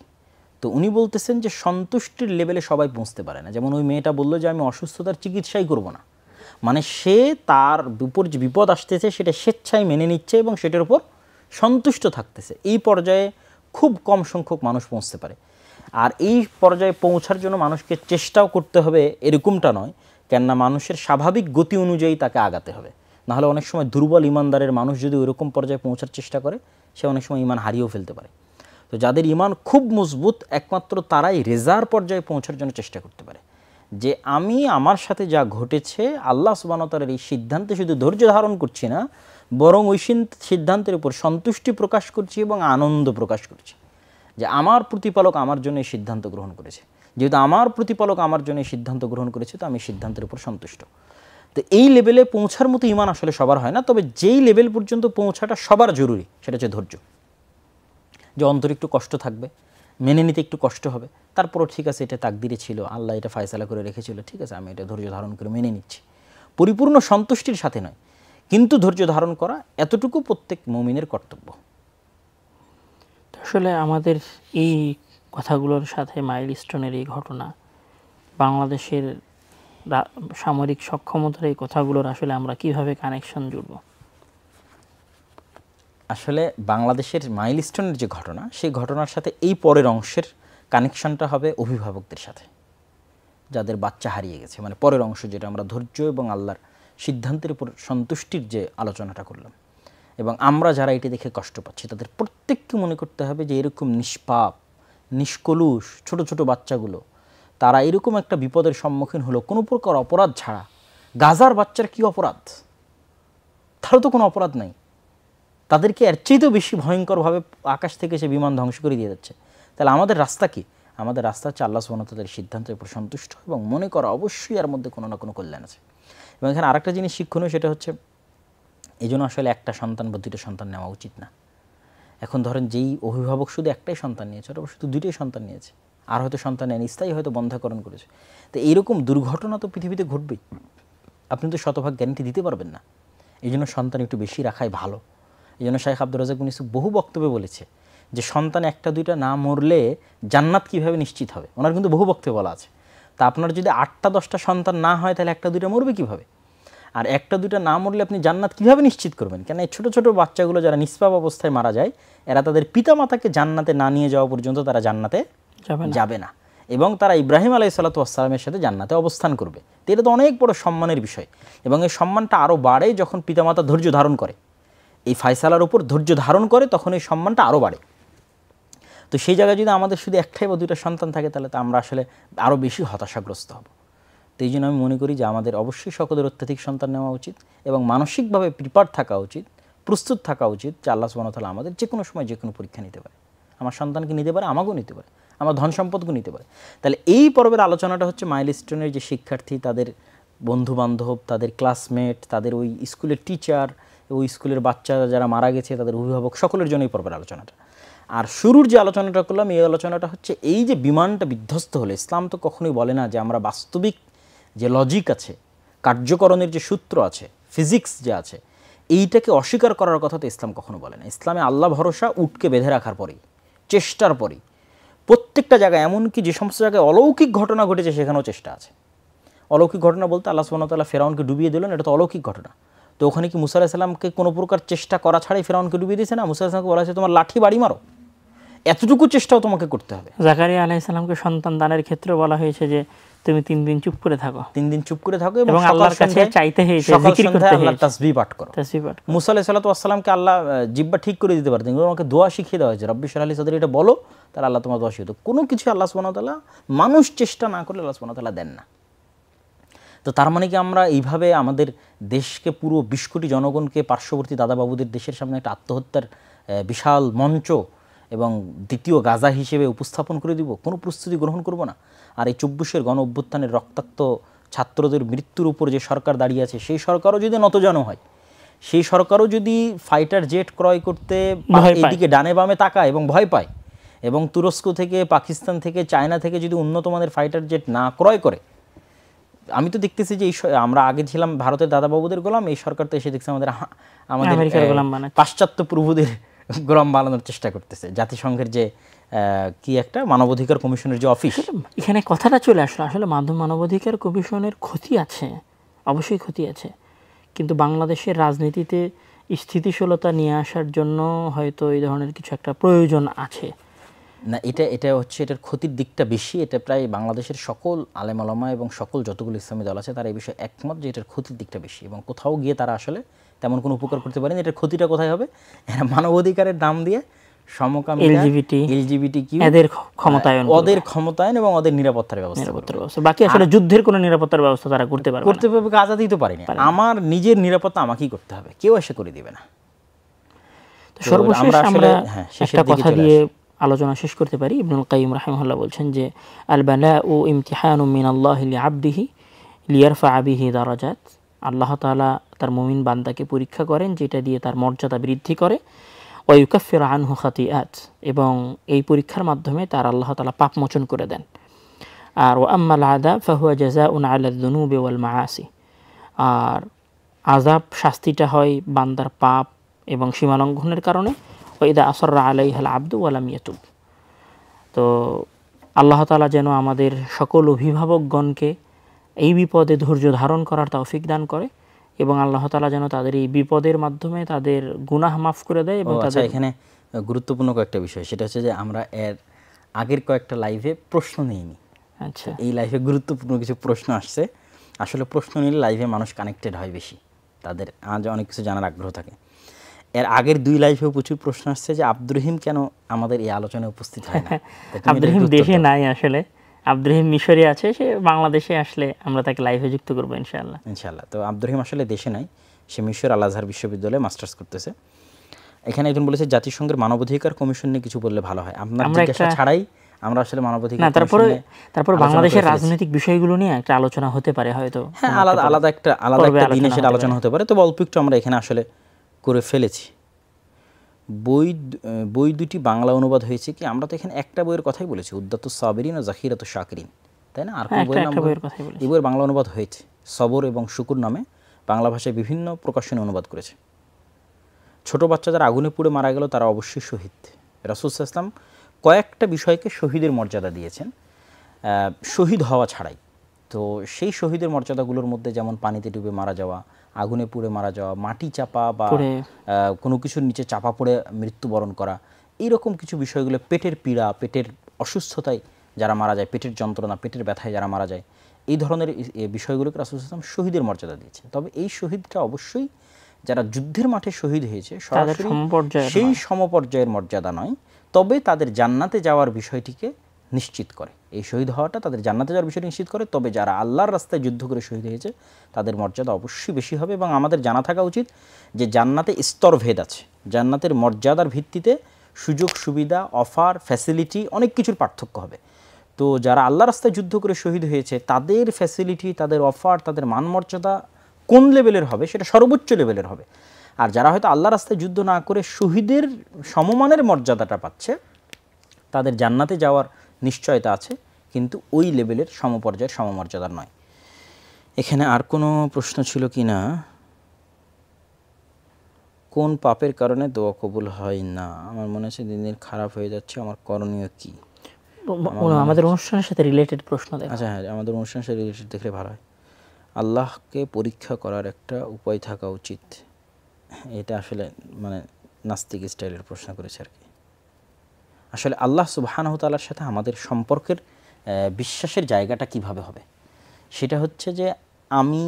[SPEAKER 1] তো উনি বলতেছেন যে সন্তুষ্টির লেভেলে সবাই পৌঁছতে পারে না। যেমন ওই মেয়েটা বললো যে আমি অসুস্থতার চিকিৎসাই করব না, মানে সে তার উপর যে বিপদ আসতেছে সেটা স্বেচ্ছায় মেনে নিচ্ছে এবং সেটার উপর সন্তুষ্ট থাকতেছে। এই পর্যায়ে খুব কম সংখ্যক মানুষ পৌঁছতে পারে। আর এই পর্যায়ে পৌঁছার জন্য মানুষকে চেষ্টাও করতে হবে এরকমটা নয়, কেননা মানুষের স্বাভাবিক গতি অনুযায়ী তাকে আগাতে হবে। নাহলে অনেক সময় দুর্বল ইমানদারের মানুষ যদি ওইরকম পর্যায়ে পৌঁছার চেষ্টা করে, সে অনেক সময় ইমান হারিয়েও ফেলতে পারে। তো যাদের ইমান খুব মজবুত, একমাত্র তারাই রেজার পর্যায়ে পৌঁছার জন্য চেষ্টা করতে পারে, যে আমি আমার সাথে যা ঘটেছে আল্লাহ সুবহানাহু ওয়া তাআলার এই সিদ্ধান্তে শুধু ধৈর্য ধারণ করছি না, বরং ওই সিদ্ধান্তের উপর সন্তুষ্টি প্রকাশ করছি এবং আনন্দ প্রকাশ করছি যে আমার প্রতিপালক আমার জন্য এই সিদ্ধান্ত গ্রহণ করেছে। যেহেতু আমার প্রতিপালক আমার জন্য এই সিদ্ধান্ত গ্রহণ করেছে, তো আমি সিদ্ধান্তের উপর সন্তুষ্ট। তো এই লেভেলে পৌঁছার মতো ইমান আসলে সবার হয় না, তবে যেই লেভেল পর্যন্ত পৌঁছাটা সবার জরুরি সেটা হচ্ছে ধৈর্য। যে অন্তরে একটু কষ্ট থাকবে, মেনে নিতে একটু কষ্ট হবে, তারপরও ঠিক আছে, এটা তাকদিরে ছিল, আল্লাহ এটা ফায়সালা করে রেখেছিল, ঠিক আছে আমি এটা ধৈর্য ধারণ করে মেনে নিচ্ছি। পরিপূর্ণ সন্তুষ্টির সাথে নয়, কিন্তু ধৈর্য ধারণ করা এতটুকু প্রত্যেক মুমিনের কর্তব্য।
[SPEAKER 2] আসলে আমাদের এই কথাগুলোর সাথে মাইলস্টোনের এই ঘটনা, বাংলাদেশের সামরিক সক্ষমতার এই কথাগুলোর আসলে আমরা কিভাবে কানেকশন জুড়ব?
[SPEAKER 1] আসলে বাংলাদেশের মাইলস্টোনের যে ঘটনা, সেই ঘটনার সাথে এই পরের অংশের কানেকশনটা হবে অভিভাবকদের সাথে, যাদের বাচ্চা হারিয়ে গেছে। মানে পরের অংশ যেটা আমরা ধৈর্য এবং আল্লাহর সিদ্ধান্তের উপর সন্তুষ্টির যে আলোচনাটা করলাম, এবং আমরা যারা এটি দেখে কষ্ট পাচ্ছি, তাদের প্রত্যেককে মনে করতে হবে যে এরকম নিষ্পাপ নিষ্কলুষ ছোট ছোট বাচ্চাগুলো, তারা এরকম একটা বিপদের সম্মুখীন হলো কোনো প্রকার অপরাধ ছাড়া। গাজার বাচ্চার কি অপরাধ? তারও তো কোনো অপরাধ নাই। তাদেরকে এর চেয়েও বেশি ভয়ঙ্করভাবে আকাশ থেকে সে বিমান ধ্বংস করে দিয়ে যাচ্ছে। তাহলে আমাদের রাস্তা কি? আমাদের রাস্তা হচ্ছে আল্লাহ সুবহানাহু ওয়া তাআলার সিদ্ধান্তের উপর সন্তুষ্ট এবং মনে করা অবশ্যই এর মধ্যে কোনো না কোনো কল্যাণ আছে। এবং এখানে আরেকটা জিনিস শিক্ষণীয়, সেটা হচ্ছে এই জন্য আসলে একটা সন্তান বা দুইটা সন্তান নেওয়া উচিত না। এখন ধরেন যেই অভিভাবক শুধু একটাই সন্তান নিয়েছে, অথবা শুধু দুইটাই সন্তান নিয়েছে, আর হয়তো সন্তান নেন স্থায়ী হয়তো বন্ধ্যাকরণ করেছে, তো এইরকম দুর্ঘটনা তো পৃথিবীতে ঘটবেই। আপনি তো শতভাগ গ্যারান্টি দিতে পারবেন না। এই জন্য সন্তান একটু বেশি রাখাই ভালো। এই জন্য শাইখ আব্দুর রাজ্জাক বিন ইউসুফ বহু বক্তব্যে বলেছে যে সন্তান একটা দুইটা না মরলে জান্নাত কীভাবে নিশ্চিত হবে। ওনার কিন্তু বহু বক্তব্যে বলা আছে। তা আপনার যদি 8টা 10টা সন্তান না হয়, তাহলে একটা দুইটা মরবে কীভাবে? আর একটা দুইটা না মরলে আপনি জান্নাত কীভাবে নিশ্চিত করবেন? কেন এই ছোটো ছোটো বাচ্চাগুলো যারা নিষ্পাপ অবস্থায় মারা যায়, এরা তাদের পিতামাতাকে জান্নাতে না নিয়ে যাওয়া পর্যন্ত তারা জান্নাতে যাবে না, এবং তারা ইব্রাহিম আলাইহিস সালাতু ওয়াস সালামের সাথে জান্নাতে অবস্থান করবে। তো এটা তো অনেক বড় সম্মানের বিষয়, এবং এই সম্মানটা আরও বাড়ে যখন পিতামাতা ধৈর্য ধারণ করে, এই ফায়সালার উপর ধৈর্য ধারণ করে, তখন এই সম্মানটা আরও বাড়ে। তো সেই জায়গায় যদি আমাদের শুধু একটাই বা দুইটা সন্তান থাকে, তাহলে তো আমরা আসলে আরও বেশি হতাশাগ্রস্ত হব। তো এই জন্য আমি মনে করি যে আমাদের অবশ্যই সকলের অত্যাধিক সন্তান নেওয়া উচিত এবং মানসিকভাবে প্রিপার থাকা উচিত, প্রস্তুত থাকা উচিত যে আল্লাহ সুবহানাহু ওয়া তাআলা আমাদের যে কোনো সময় যে কোনো পরীক্ষা নিতে পারে। আমার সন্তানকে নিতে পারে, আমাকেও নিতে পারে, আমার ধন সম্পদকে নিতে পারে। তাহলে এই পর্বের আলোচনাটা হচ্ছে মাইলস্টোনের যে শিক্ষার্থী, তাদের বন্ধুবান্ধব, তাদের ক্লাসমেট, তাদের ওই স্কুলের টিচার, ওই স্কুলের বাচ্চা যারা মারা গেছে, তাদের অভিভাবক, সকলের জন্য এই পর্বের আলোচনাটা। আর শুরুর যে আলোচনাটা করলাম, এই আলোচনাটা হচ্ছে এই যে বিমানটা বিধ্বস্ত হলে, ইসলাম তো কখনোই বলে না যে আমরা বাস্তবিক যে লজিক আছে, কার্যকরণের যে সূত্র আছে, ফিজিক্স যে আছে, এইটাকে অস্বীকার করার কথা তো ইসলাম কখনো বলে না। ইসলামে আল্লাহ ভরসা উটকে বেঁধে রাখার পরেই, চেষ্টার পরেই, প্রত্যেকটা জায়গায়, এমনকি যে সমস্ত জায়গায় অলৌকিক ঘটনা ঘটেছে সেখানেও চেষ্টা আছে। অলৌকিক ঘটনা বলতে আল্লাহ সুবহানাহু ওয়া তাআলা ফেরাউনকে ডুবিয়ে দিলেন, এটা তো অলৌকিক ঘটনা। তো ওখানে কি মুসা আলাইহিস সালামকে কোনো প্রকার চেষ্টা করা ছাড়াই ফেরাউনকে ডুবিয়ে দিয়েছে না? মুসা আলাইহিস সালামকে বলা হয়েছে তোমার লাঠি বাড়ি মারো। এতটুকু চেষ্টাও তোমাকে করতে হবে।
[SPEAKER 2] জাকারিয়া আলাইহিস সালামকে সন্তান দানের ক্ষেত্রে বলা হয়েছে যে তুমি 3 দিন চুপ করে থাকো,
[SPEAKER 1] 3 দিন চুপ করে থাকো
[SPEAKER 2] এবং আল্লাহর কাছে চাইতে হয়েছে, জিকির করতে হয়েছে,
[SPEAKER 1] আল্লাহর তাসবিহ পাঠ করো। মুসা আলাইহিস সালাতু ওয়াস সালামকে আল্লাহ জিহ্বা ঠিক করে দিতে পারতেন, কিন্তু আমাকে দোয়া শিখিয়ে দেওয়া হয়েছে, রব্বি ইশরাহ লি সাদরি, এটা বলো, তাহলে আল্লাহ তোমার দোয়া শিখিয়ে দেবে। কোনো কিছু আল্লাহ সুবহানাহু ওয়া তাআলা মানুষ চেষ্টা না করলে আল্লাহ সুবহানাহু ওয়া তাআলা দেন না। তো তার মানে কি আমরা এইভাবে আমাদের দেশকে, পুরো 20 কোটি জনগণকে পার্শ্ববর্তী দাদাবাবুদের দেশের সামনে একটা আত্মহত্যার বিশাল মঞ্চ এবং দ্বিতীয় গাজা হিসেবে উপস্থাপন করে দিব? কোনো প্রস্তুতি গ্রহণ করব না? আর এই 24-এর গণ অভ্যুত্থানের রক্তাক্ত ছাত্রদের মৃত্যুর উপর যে সরকার দাঁড়িয়ে আছে, সেই সরকারও যদি নতজানু হয়, সেই সরকারও যদি ফাইটার জেট ক্রয় করতে এদিকে ডানে বামে তাকায় এবং ভয় পায়, এবং তুরস্ক থেকে, পাকিস্তান থেকে, চায়না থেকে যদি উন্নত মানের ফাইটার জেট না ক্রয় করে, আমি তো দেখতেছি যে আমরা আগে ছিলাম ভারতের দাদাবাবুদের গোলাম, এই সরকার তো এসে দেখছে আমাদের পাশ্চাত্য প্রভুদের গোলাম বানানোর চেষ্টা করতেছে। জাতিসংঘের যে কি একটা মানবাধিকার কমিশনের যে অফিস,
[SPEAKER 2] এখানে কথাটা চলে আসলো, আসলে মানবাধিকার কমিশনের ক্ষতি আছে, অবশ্যই ক্ষতি আছে, কিন্তু বাংলাদেশের রাজনীতিতে স্থিতিশীলতা নিয়ে আসার জন্য হয়তো এই ধরনের কিছু একটা প্রয়োজন আছে।
[SPEAKER 1] না, এটা হচ্ছে, এটার ক্ষতির দিকটা বেশি। এটা প্রায় বাংলাদেশের সকল আলেম ওলামা এবং সকল যতগুলো ইসলামী দল আছে তারা এই বিষয়ে একমত যে এটার ক্ষতির দিকটা বেশি, এবং কোথাও গিয়ে তারা আসলে তেমন কোনো উপকার করতে পারেনি। এটার ক্ষতিটা কোথায় হবে? এরা মানবাধিকারের নাম দিয়ে সমকামিতা, এলজিবিটিকিউ, ওদের ক্ষমতায়ন এবং ওদের নিরাপত্তার ব্যবস্থা,
[SPEAKER 2] বাকি আসলে যুদ্ধের কোনো নিরাপত্তার ব্যবস্থা তারা করতে পারবে
[SPEAKER 1] আজাদিই তো পারেনি। আমার নিজের নিরাপত্তা আমাকেই করতে হবে, কেউ এসে করে দিবে না।
[SPEAKER 2] তো সর্বশেষ আমরা একটা কথা দিয়ে আলোচনা শেষ করতে পারি। ইবনুল কাইয়িম রাহিমাহুল্লাহ বলছেন যে আল বালাউ ইমতিহানুম মিনাল্লাহি লিআবদিহি লিয়ারফাআ বিহি দারাজাত, আল্লাহ তাআলা তার মুমিন বান্দাকে পরীক্ষা করেন যেটা দিয়ে তার মর্যাদা বৃদ্ধি করে, ওয়া ইউকাফিরু আনহু খাতিআত, এবং এই পরীক্ষার মাধ্যমে তার আল্লাহ তাআলা পাপ মোচন করে দেন। আর ওয়া আম্মাল আযাব ফাহুয়া জাযাউন আলা যুনুবি ওয়াল মাআসি, আর আযাব শাস্তিটা হয় বান্দার পাপ এবং সীমালঙ্ঘনের কারণে। ওয়াইদা আসররা আলাইহাল আবদু ওয়ালাম ইয়াতুব, তো আল্লাহ তাআলা যেন আমাদের সকল অভিভাবকগণকে এই বিপদে ধৈর্য ধারণ করার তৌফিক দান করে, এবং আল্লাহ তাআলা যেন তাদের এই বিপদের মাধ্যমে তাদের গুনাহ মাফ করে দেয়। এবং তাদের
[SPEAKER 1] এখানে গুরুত্বপূর্ণ কয়েকটা বিষয়, সেটা হচ্ছে যে আমরা এর আগের কয়েকটা লাইভে প্রশ্ন নিইনি। আচ্ছা, এই লাইভে গুরুত্বপূর্ণ কিছু প্রশ্ন আসছে। আসলে প্রশ্ন নিলে লাইভে মানুষ কানেক্টেড হয় বেশি, তাদের আজ অনেক কিছু জানার আগ্রহ থাকে। এর আগের 2 লাইভেও প্রচুর প্রশ্ন আসছে যে আব্দুর রহিম কেন আমাদের এই আলোচনায় উপস্থিত হয় না।
[SPEAKER 2] আব্দুর রহিম দেশে নাই, আসলে আব্দুর রহিম মিশরে আছে, সে বাংলাদেশে আসলে আমরা তাকে লাইভে যুক্ত করব ইনশাআল্লাহ। তো আব্দুর রহিম আসলে দেশে নাই, সে মিশর আল আজহার বিশ্ববিদ্যালয়ে মাস্টার্স করতেছে। এখানে একজন বলেছে জাতিসংঘের মানবাধিকার কমিশন নিয়ে কিছু বললে ভালো হয়। আপনার জিজ্ঞাসা ছাড়াই আমরা আসলে মানবাধিকার না, তারপর বাংলাদেশের রাজনৈতিক বিষয়গুলো নিয়ে একটা আলোচনা হতে পারে হয়তো।
[SPEAKER 1] হ্যাঁ, আলাদা একটা দিনে সেটা আলোচনা হতে পারে। তবে অল্প একটু আমরা এখানে আসলে করে ফেলেছি। বই 2টি বাংলা অনুবাদ হয়েছে কি? আমরা তো এখানে একটা বইয়ের কথাই বলেছি, উদ্দাতুস সাবিরিন ও জাখিরাতুশ শাকিরিন, তাই না? আর কোন বইয়ের কথা বলেছি? এই বইয়ের বাংলা অনুবাদ হয়েছে, সবর এবং শুকুর নামে বাংলা ভাষায় বিভিন্ন প্রকাশনে অনুবাদ করেছে। ছোট বাচ্চা যারা আগুনে পুড়ে মারা গেল তারা অবশ্যই শহীদ। রাসূল সাল্লাল্লাহু আলাইহি ওয়াসাল্লাম কয়েকটা বিষয়কে শহীদের মর্যাদা দিয়েছেন, শহীদ হওয়া ছাড়াই। তো সেই শহীদের মর্যাদাগুলোর মধ্যে যেমন পানিতে ডুবে মারা যাওয়া, আগুনে পুড়ে মারা যাওয়া, মাটি চাপা বা কোনো কিছুর নিচে চাপা পড়ে মৃত্যুবরণ করা, এইরকম কিছু বিষয়গুলো, পেটের পীড়া, পেটের অসুস্থতায় যারা মারা যায়, পেটের যন্ত্রণা, পেটের ব্যথায় যারা মারা যায়, এই ধরনের বিষয়গুলোকে রাসূল সাল্লাল্লাহু আলাইহি ওয়াসাল্লাম শহীদের মর্যাদা দিয়েছেন। তবে এই শহীদটা অবশ্যই যারা যুদ্ধের মাঠে শহীদ হয়েছে সরাসরি সেই সমপর্যায়ের মর্যাদা নয়, তবে তাদের জান্নাতে যাওয়ার বিষয়টিকে নিশ্চিত করে। এই শহীদ হওয়াটা তাদের জান্নাতে যাওয়ার বিষয়টি নিশ্চিত করে। তবে যারা আল্লাহর রাস্তায় যুদ্ধ করে শহীদ হয়েছে তাদের মর্যাদা অবশ্যই বেশি হবে। এবং আমাদের জানা থাকা উচিত যে জান্নাতে স্তরভেদ আছে, জান্নাতের মর্যাদার ভিত্তিতে সুযোগ সুবিধা, অফার, ফ্যাসিলিটি অনেক কিছুর পার্থক্য হবে। তো যারা আল্লাহর রাস্তায় যুদ্ধ করে শহীদ হয়েছে তাদের ফ্যাসিলিটি, তাদের অফার, তাদের মান মর্যাদা কোন লেভেলের হবে সেটা সর্বোচ্চ লেভেলের হবে। আর যারা হয়তো আল্লাহর রাস্তায় যুদ্ধ না করে শহীদের সমমানের মর্যাদাটা পাচ্ছে, তাদের জান্নাতে যাওয়ার নিশ্চয়তা আছে, কিন্তু ওই লেভেলের সমপর্যায়ের সমমর্যাদার নয়। এখানে আর কোনো প্রশ্ন ছিল কি না? কোন পাপের কারণে দোয়া কবুল হয় না? আমার মনে হচ্ছে দিন দিন খারাপ হয়ে যাচ্ছে, আমার করণীয় কি?
[SPEAKER 2] আমাদের অনুষ্ঠানের সাথে রিলেটেড প্রশ্ন দেখো।
[SPEAKER 1] আচ্ছা, হ্যাঁ, আমাদের অনুষ্ঠানের সাথে রিলেটেড দেখলে ভালো হয়। আল্লাহকে পরীক্ষা করার একটা উপায় থাকা উচিত। এটা আসলে মানে নাস্তিক স্টাইলের প্রশ্ন করেছে আর কি। আসলে আল্লাহ সুবহানাহু তাআলার সাথে আমাদের সম্পর্কের বিশ্বাসের জায়গাটা কিভাবে হবে, সেটা হচ্ছে যে আমি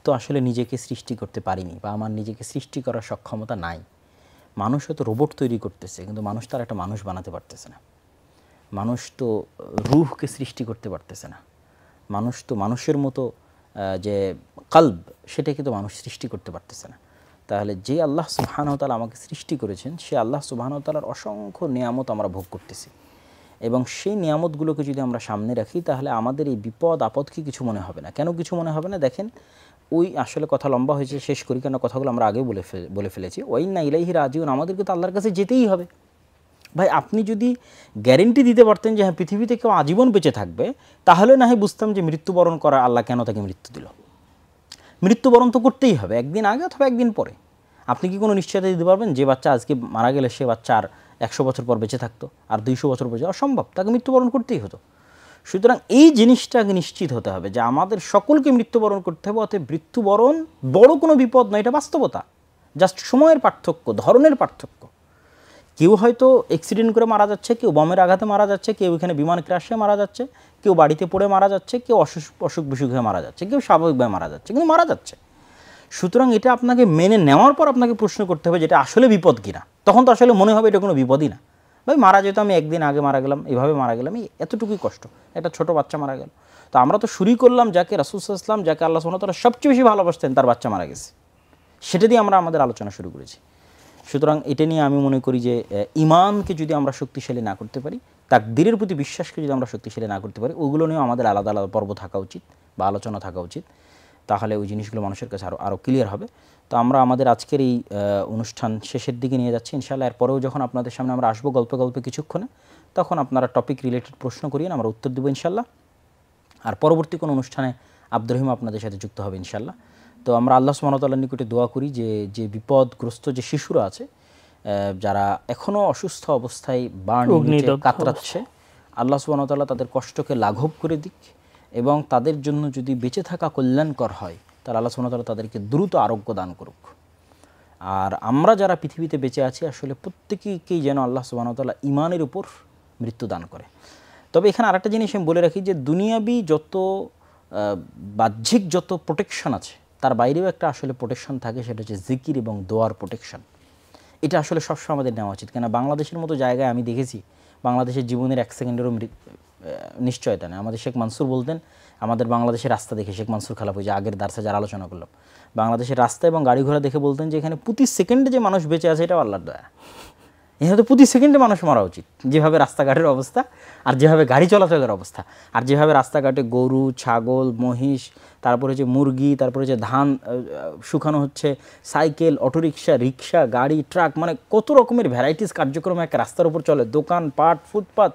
[SPEAKER 1] তো আসলে নিজেকে সৃষ্টি করতে পারিনি বা আমার নিজেকে সৃষ্টি করার সক্ষমতা নাই। মানুষ হয়তো রোবট তৈরি করতেছে, কিন্তু মানুষ তার একটা মানুষ বানাতে পারতেছে না। মানুষ তো রূহকে সৃষ্টি করতে পারতেছে না। মানুষ তো মানুষের মতো যে কলব, সেটাকে তো মানুষ সৃষ্টি করতে পারতেছে না। তাহলে যে আল্লাহ সুবহানাহু তাআলা আমাকে সৃষ্টি করেছেন, সে আল্লাহ সুবহানাহু তাআলার অসংখ্য নিয়ামত আমরা ভোগ করতেছি, এবং সেই নিয়ামতগুলোকে যদি আমরা সামনে রাখি, তাহলে আমাদের এই বিপদ আপদকে কিছু মনে হবে না। কেন কিছু মনে হবে না? দেখেন, ওই আসলে কথা লম্বা হয়েছে, শেষ করি, কেন কথাগুলো আমরা আগেও বলে ফেলেছি। ওয়াইন্না ইলাইহি রাজিউন, আমাদেরকে তো আল্লাহর কাছে যেতেই হবে। ভাই, আপনি যদি গ্যারেন্টি দিতে পারতেন যে হ্যাঁ পৃথিবীতে কেউ আজীবন বেঁচে থাকবে, তাহলে না হয় বুঝতাম যে মৃত্যুবরণ করা আল্লাহ কেন তাকে মৃত্যু দিল। মৃত্যুবরণ তো করতেই হবে, একদিন আগে অথবা একদিন পরে। আপনি কি কোনো নিশ্চয়তা দিতে পারবেন যে বাচ্চা আজকে মারা গেলে সে বাচ্চা আর 100 বছর পর বেঁচে থাকতো, আর 200 বছর বেঁচে? অসম্ভব, তাকে মৃত্যুবরণ করতেই হতো। সুতরাং এই জিনিসটা আগে নিশ্চিত হতে হবে যে আমাদের সকলকে মৃত্যুবরণ করতে হবে। অতএব মৃত্যুবরণ বড় কোনো বিপদ নয়, এটা বাস্তবতা। জাস্ট সময়ের পার্থক্য, ধরনের পার্থক্য। কেউ হয়তো অ্যাক্সিডেন্ট করে মারা যাচ্ছে, কেউ বমের আঘাতে মারা যাচ্ছে, কেউ এখানে বিমান ক্র্যাশে মারা যাচ্ছে, কেউ বাড়িতে পড়ে মারা যাচ্ছে, কেউ অসুখ বিসুখ হয়ে মারা যাচ্ছে, কেউ স্বাভাবিকভাবে মারা যাচ্ছে, কিন্তু মারা যাচ্ছে। সুতরাং এটা আপনাকে মেনে নেওয়ার পর আপনাকে প্রশ্ন করতে হবে যে এটা আসলে বিপদ কিনা। তখন তো আসলে মনে হবে এটা কোনো বিপদই না। ভাই, মারা যেত, আমি একদিন আগে মারা গেলাম, এভাবে মারা গেলাম, এতটুকুই কষ্ট, একটা ছোট বাচ্চা মারা গেল। তো আমরা তো শুরুই করলাম যাকে রাসূল সাল্লাল্লাহু আলাইহি ওয়াসাল্লাম, যাকে আল্লাহ সুবহানাহু ওয়া তাআলা সবচেয়ে বেশি ভালোবাসতেন, তার বাচ্চা মারা গেছে, সেটা দিয়ে আমরা আমাদের আলোচনা শুরু করেছি। সুতরাং এটা নিয়ে আমি মনে করি যে ঈমানকে যদি আমরা শক্তিশালী না করতে পারি, তাকদীরের প্রতি বিশ্বাসকে যদি আমরা শক্তিশালী না করতে পারি, ওগুলো নিয়েও আমাদের আলাদা আলাদা পর্ব থাকা উচিত বা আলোচনা থাকা উচিত। তাহলে ওই জিনিসগুলো মানুষের কাছে আরও ক্লিয়ার হবে। তো আমরা আমাদের আজকের এই অনুষ্ঠান শেষের দিকে নিয়ে যাচ্ছি ইনশাআল্লাহ। এরপরেও যখন আপনাদের সামনে আমরা আসবো গল্পে কিছুক্ষণে, তখন আপনারা টপিক রিলেটেড প্রশ্ন করিয়েন, আমরা উত্তর দেবো ইনশাআল্লাহ। আর পরবর্তী কোনো অনুষ্ঠানে আব্দুর রহিম আপনাদের সাথে যুক্ত হবে ইনশাআল্লাহ। তো আমরা আল্লাহ সুবহানাহু ওয়া তাআলার নিকটে দোয়া করি যে বিপদগ্রস্ত যে শিশুরা আছে, যারা এখনও অসুস্থ অবস্থায় বার্নের নিচে কাতরাচ্ছে, আল্লাহ সুবহানাহু ওয়া তাআলা তাদের কষ্টকে লাঘব করে দিক, এবং তাদের জন্য যদি বেঁচে থাকা কল্যাণকর হয়, তাহলে আল্লাহ সুবহানাহু ওয়া তাআলা তাদেরকে দ্রুত আরোগ্য দান করুক। আর আমরা যারা পৃথিবীতে বেঁচে আছি, আসলে প্রত্যেকেই যেন আল্লাহ সুবহানাহু ওয়া তাআলা ঈমানের উপর মৃত্যু দান করে। তবে এখানে আরেকটা জিনিস আমি বলে রাখি যে দুনিয়াবি যত বাহ্যিক যত প্রোটেকশন আছে, তার বাইরেও একটা আসলে প্রোটেকশন থাকে, সেটা হচ্ছে জিকির এবং দোয়ার প্রোটেকশন। এটা আসলে সবসময় আমাদের নেওয়া উচিত। কেন বাংলাদেশের মতো জায়গায় আমি দেখেছি বাংলাদেশের জীবনের 1 সেকেন্ডেরও নিশ্চয়তা নেই। আমাদের শেখ মানসুর বলতেন, আমাদের বাংলাদেশের রাস্তা দেখে, শেখ মানসুর খালাফি, যে আগের দার্সে যারা আলোচনা করলাম, বাংলাদেশের রাস্তা এবং গাড়ি ঘোড়া দেখে বলতেন যে এখানে প্রতি সেকেন্ডে যে মানুষ বেঁচে আছে, এটা আল্লাহর দয়া। এখানে তো প্রতি সেকেন্ডে মানুষ মারা উচিত, যেভাবে রাস্তাঘাটের অবস্থা, আর যেভাবে গাড়ি চলাচলের অবস্থা, আর যেভাবে রাস্তাঘাটে গরু, ছাগল, মহিষ, তারপরে যে মুরগি, তারপরে যে ধান শুকানো হচ্ছে, সাইকেল, অটোরিকশা, রিক্সা, গাড়ি, ট্রাক, মানে কত রকমের ভ্যারাইটিস কার্যক্রম একটা রাস্তার উপর চলে, দোকান পাট, ফুটপাত।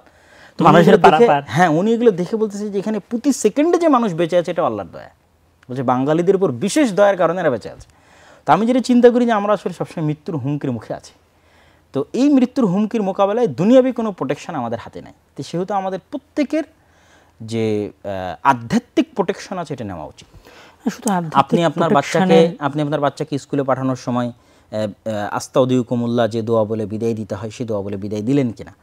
[SPEAKER 1] হ্যাঁ, উনি এগুলো দেখে বলতেছে যে এখানে প্রতি সেকেন্ডে যে মানুষ বেঁচে আছে, এটা আল্লাহর দয়া। বলছে বাঙালিদের উপর বিশেষ দয়ার কারণে এরা বেঁচে আছে। তো আমি যেটা চিন্তা করি যে আমরা আসলে সবসময় মৃত্যুর হুমকির মুখে আছি। তো এই মৃত্যুর হুমকির মোকাবেলায় দুনিয়াবি কোনো প্রোটেকশন আমাদের হাতে নাই। তো সেহেতু আমাদের প্রত্যেকের যে আধ্যাত্মিক প্রোটেকশন আছে, এটা নেওয়া উচিত। শুধু আপনি আপনার বাচ্চাকে স্কুলে পাঠানোর সময় আস্তাউদিকুমুল্লাহ যে দোয়া বলে বিদায় দিতে হয়, সেই দোয়া বলে বিদায় দিলেন কিনা?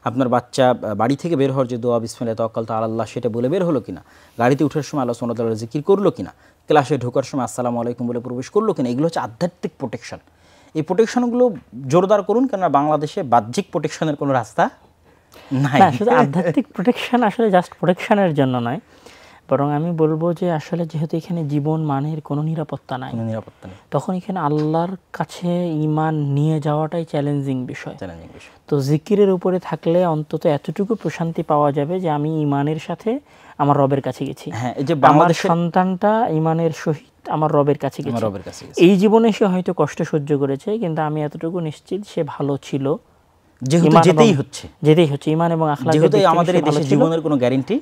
[SPEAKER 1] আপনার বাচ্চা বাড়ি থেকে বের হওয়ার যে দোয়া বিসমিল্লাহি তাওয়াক্কালতু আলাল্লাহ, সেটা বলে বের হলো কিনা? গাড়িতে ওঠার সময় আল্লাহ সুবহানাহু ওয়া তাআলার জিকির করলো কিনা? ক্লাসে ঢোকার সময় আসসালামু আলাইকুম বলে প্রবেশ করলো কিনা? এগুলো হচ্ছে আধ্যাত্মিক প্রোটেকশন। এই প্রোটেকশনগুলো জোরদার করুন, কেননা বাংলাদেশে বাহ্যিক প্রোটেকশনের কোনো রাস্তা নাই।
[SPEAKER 2] শুধু আধ্যাত্মিক প্রোটেকশন আসলে জাস্ট প্রোটেকশনের জন্য নয়, বরং আমি বলবো যে আসলে যেহেতু এখানে জীবন মানের কোনো নিরাপত্তা নাই, তখন এখানে আল্লাহর কাছে ঈমান নিয়ে যাওয়াটাই চ্যালেঞ্জিং বিষয়। তো জিকিরের উপরে থাকলে অন্তত এতটুকু প্রশান্তি পাওয়া যাবে যে আমি ঈমানের সাথে আমার রবের কাছে গেছি।
[SPEAKER 1] হ্যাঁ, এই যে
[SPEAKER 2] আমার সন্তানটা ঈমানের সহিত আমার রবের কাছে গেছে। এই জীবনে সে হয়তো কষ্ট সহ্য করেছে, কিন্তু আমি এতটুকু নিশ্চিত সে ভালো ছিল,
[SPEAKER 1] যেহেতু যেতেই হচ্ছে।
[SPEAKER 2] ঈমান এবং আখলাক,
[SPEAKER 1] যেহেতু আমাদের এই দেশে জীবনের কোনো গ্যারান্টি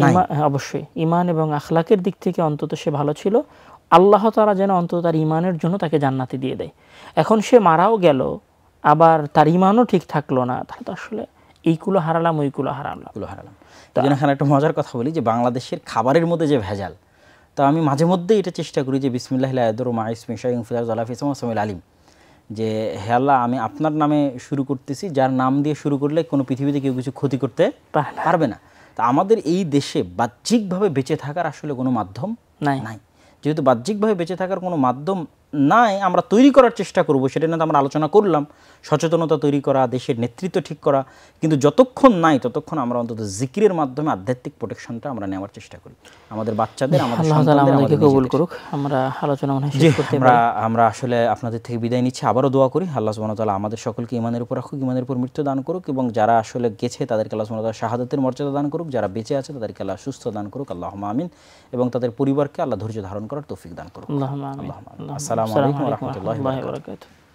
[SPEAKER 1] নাই,
[SPEAKER 2] অবশ্যই ঈমান এবং আখলাকের দিক থেকে অন্তত সে ভালো ছিল। আল্লাহ তাআলা যেন অন্তত তার ঈমানের জন্য তাকে জান্নাতে দিয়ে দেয়। এখন সে মারাও গেল, আবার তার ঈমানও ঠিক থাকলো না, তাহলে তো আসলে এইগুলো হারালাম, ওইগুলো হারালাম।
[SPEAKER 1] তো এখানে একটা মজার কথা বলি যে বাংলাদেশের খাবারের মধ্যে যে ভেজাল, তো আমি মাঝে মধ্যে এটা চেষ্টা করি যে বিসমিল্লাহিল আযরু মা ইসমি শাইইন ফিল আরদি আলা ফি সামাল আলিম, যে হে আল্লাহ আমি আপনার নামে শুরু করতেছি, যার নাম দিয়ে শুরু করলে কোনো পৃথিবীতে কেউ কিছু ক্ষতি করতে পারবে না। তা আমাদের এই দেশে বাহ্যিকভাবে বেঁচে থাকার আসলে কোনো মাধ্যম নাই। যেহেতু বাহ্যিকভাবে বেঁচে থাকার কোনো মাধ্যম নাই, আমরা তৈরি করার চেষ্টা করব, সেটা নিয়ে আমরা আলোচনা করলাম, সচেতনতা তৈরি করা, দেশের নেতৃত্ব ঠিক করা, কিন্তু যতক্ষণ নাই ততক্ষণ আমরা অন্তত জিকিরের মাধ্যমে আধ্যাত্মিক প্রোটেকশনটা আমরা নেওয়ার চেষ্টা করি আমাদের বাচ্চাদের, আমাদের সন্তানদের, আমাদের
[SPEAKER 2] কবুল করুক। আমরা আলোচনা মনে শেষ করতে পারি।
[SPEAKER 1] আমরা আসলে আপনাদের থেকে বিদায় নিচ্ছি, আবারও দোয়া করি আল্লাহ সুবহানাহু ওয়া তাআলা আমাদের সকলকে ঈমানের উপর রাখুক, ঈমানের উপর মৃত্যু দান করুক, এবং যারা আসলে গেছে তাদেরকে আল্লাহ সুবহানাহু ওয়া তাআলা শাহাদাতের মর্যাদা দান করুক, যারা বেঁচে আছে তাদেরকে আল্লাহ সুস্থ দান করুক, আল্লাহুম্মা আমিন, এবং তাদের পরিবারকে আল্লাহ ধৈর্য ধারণ করার তৌফিক দান করুক।
[SPEAKER 2] আল্লাহুম্মা আমিন।
[SPEAKER 1] আসসালামু আলাইকুম ওয়া রাহমাতুল্লাহি ওয়া বারাকাতুহু।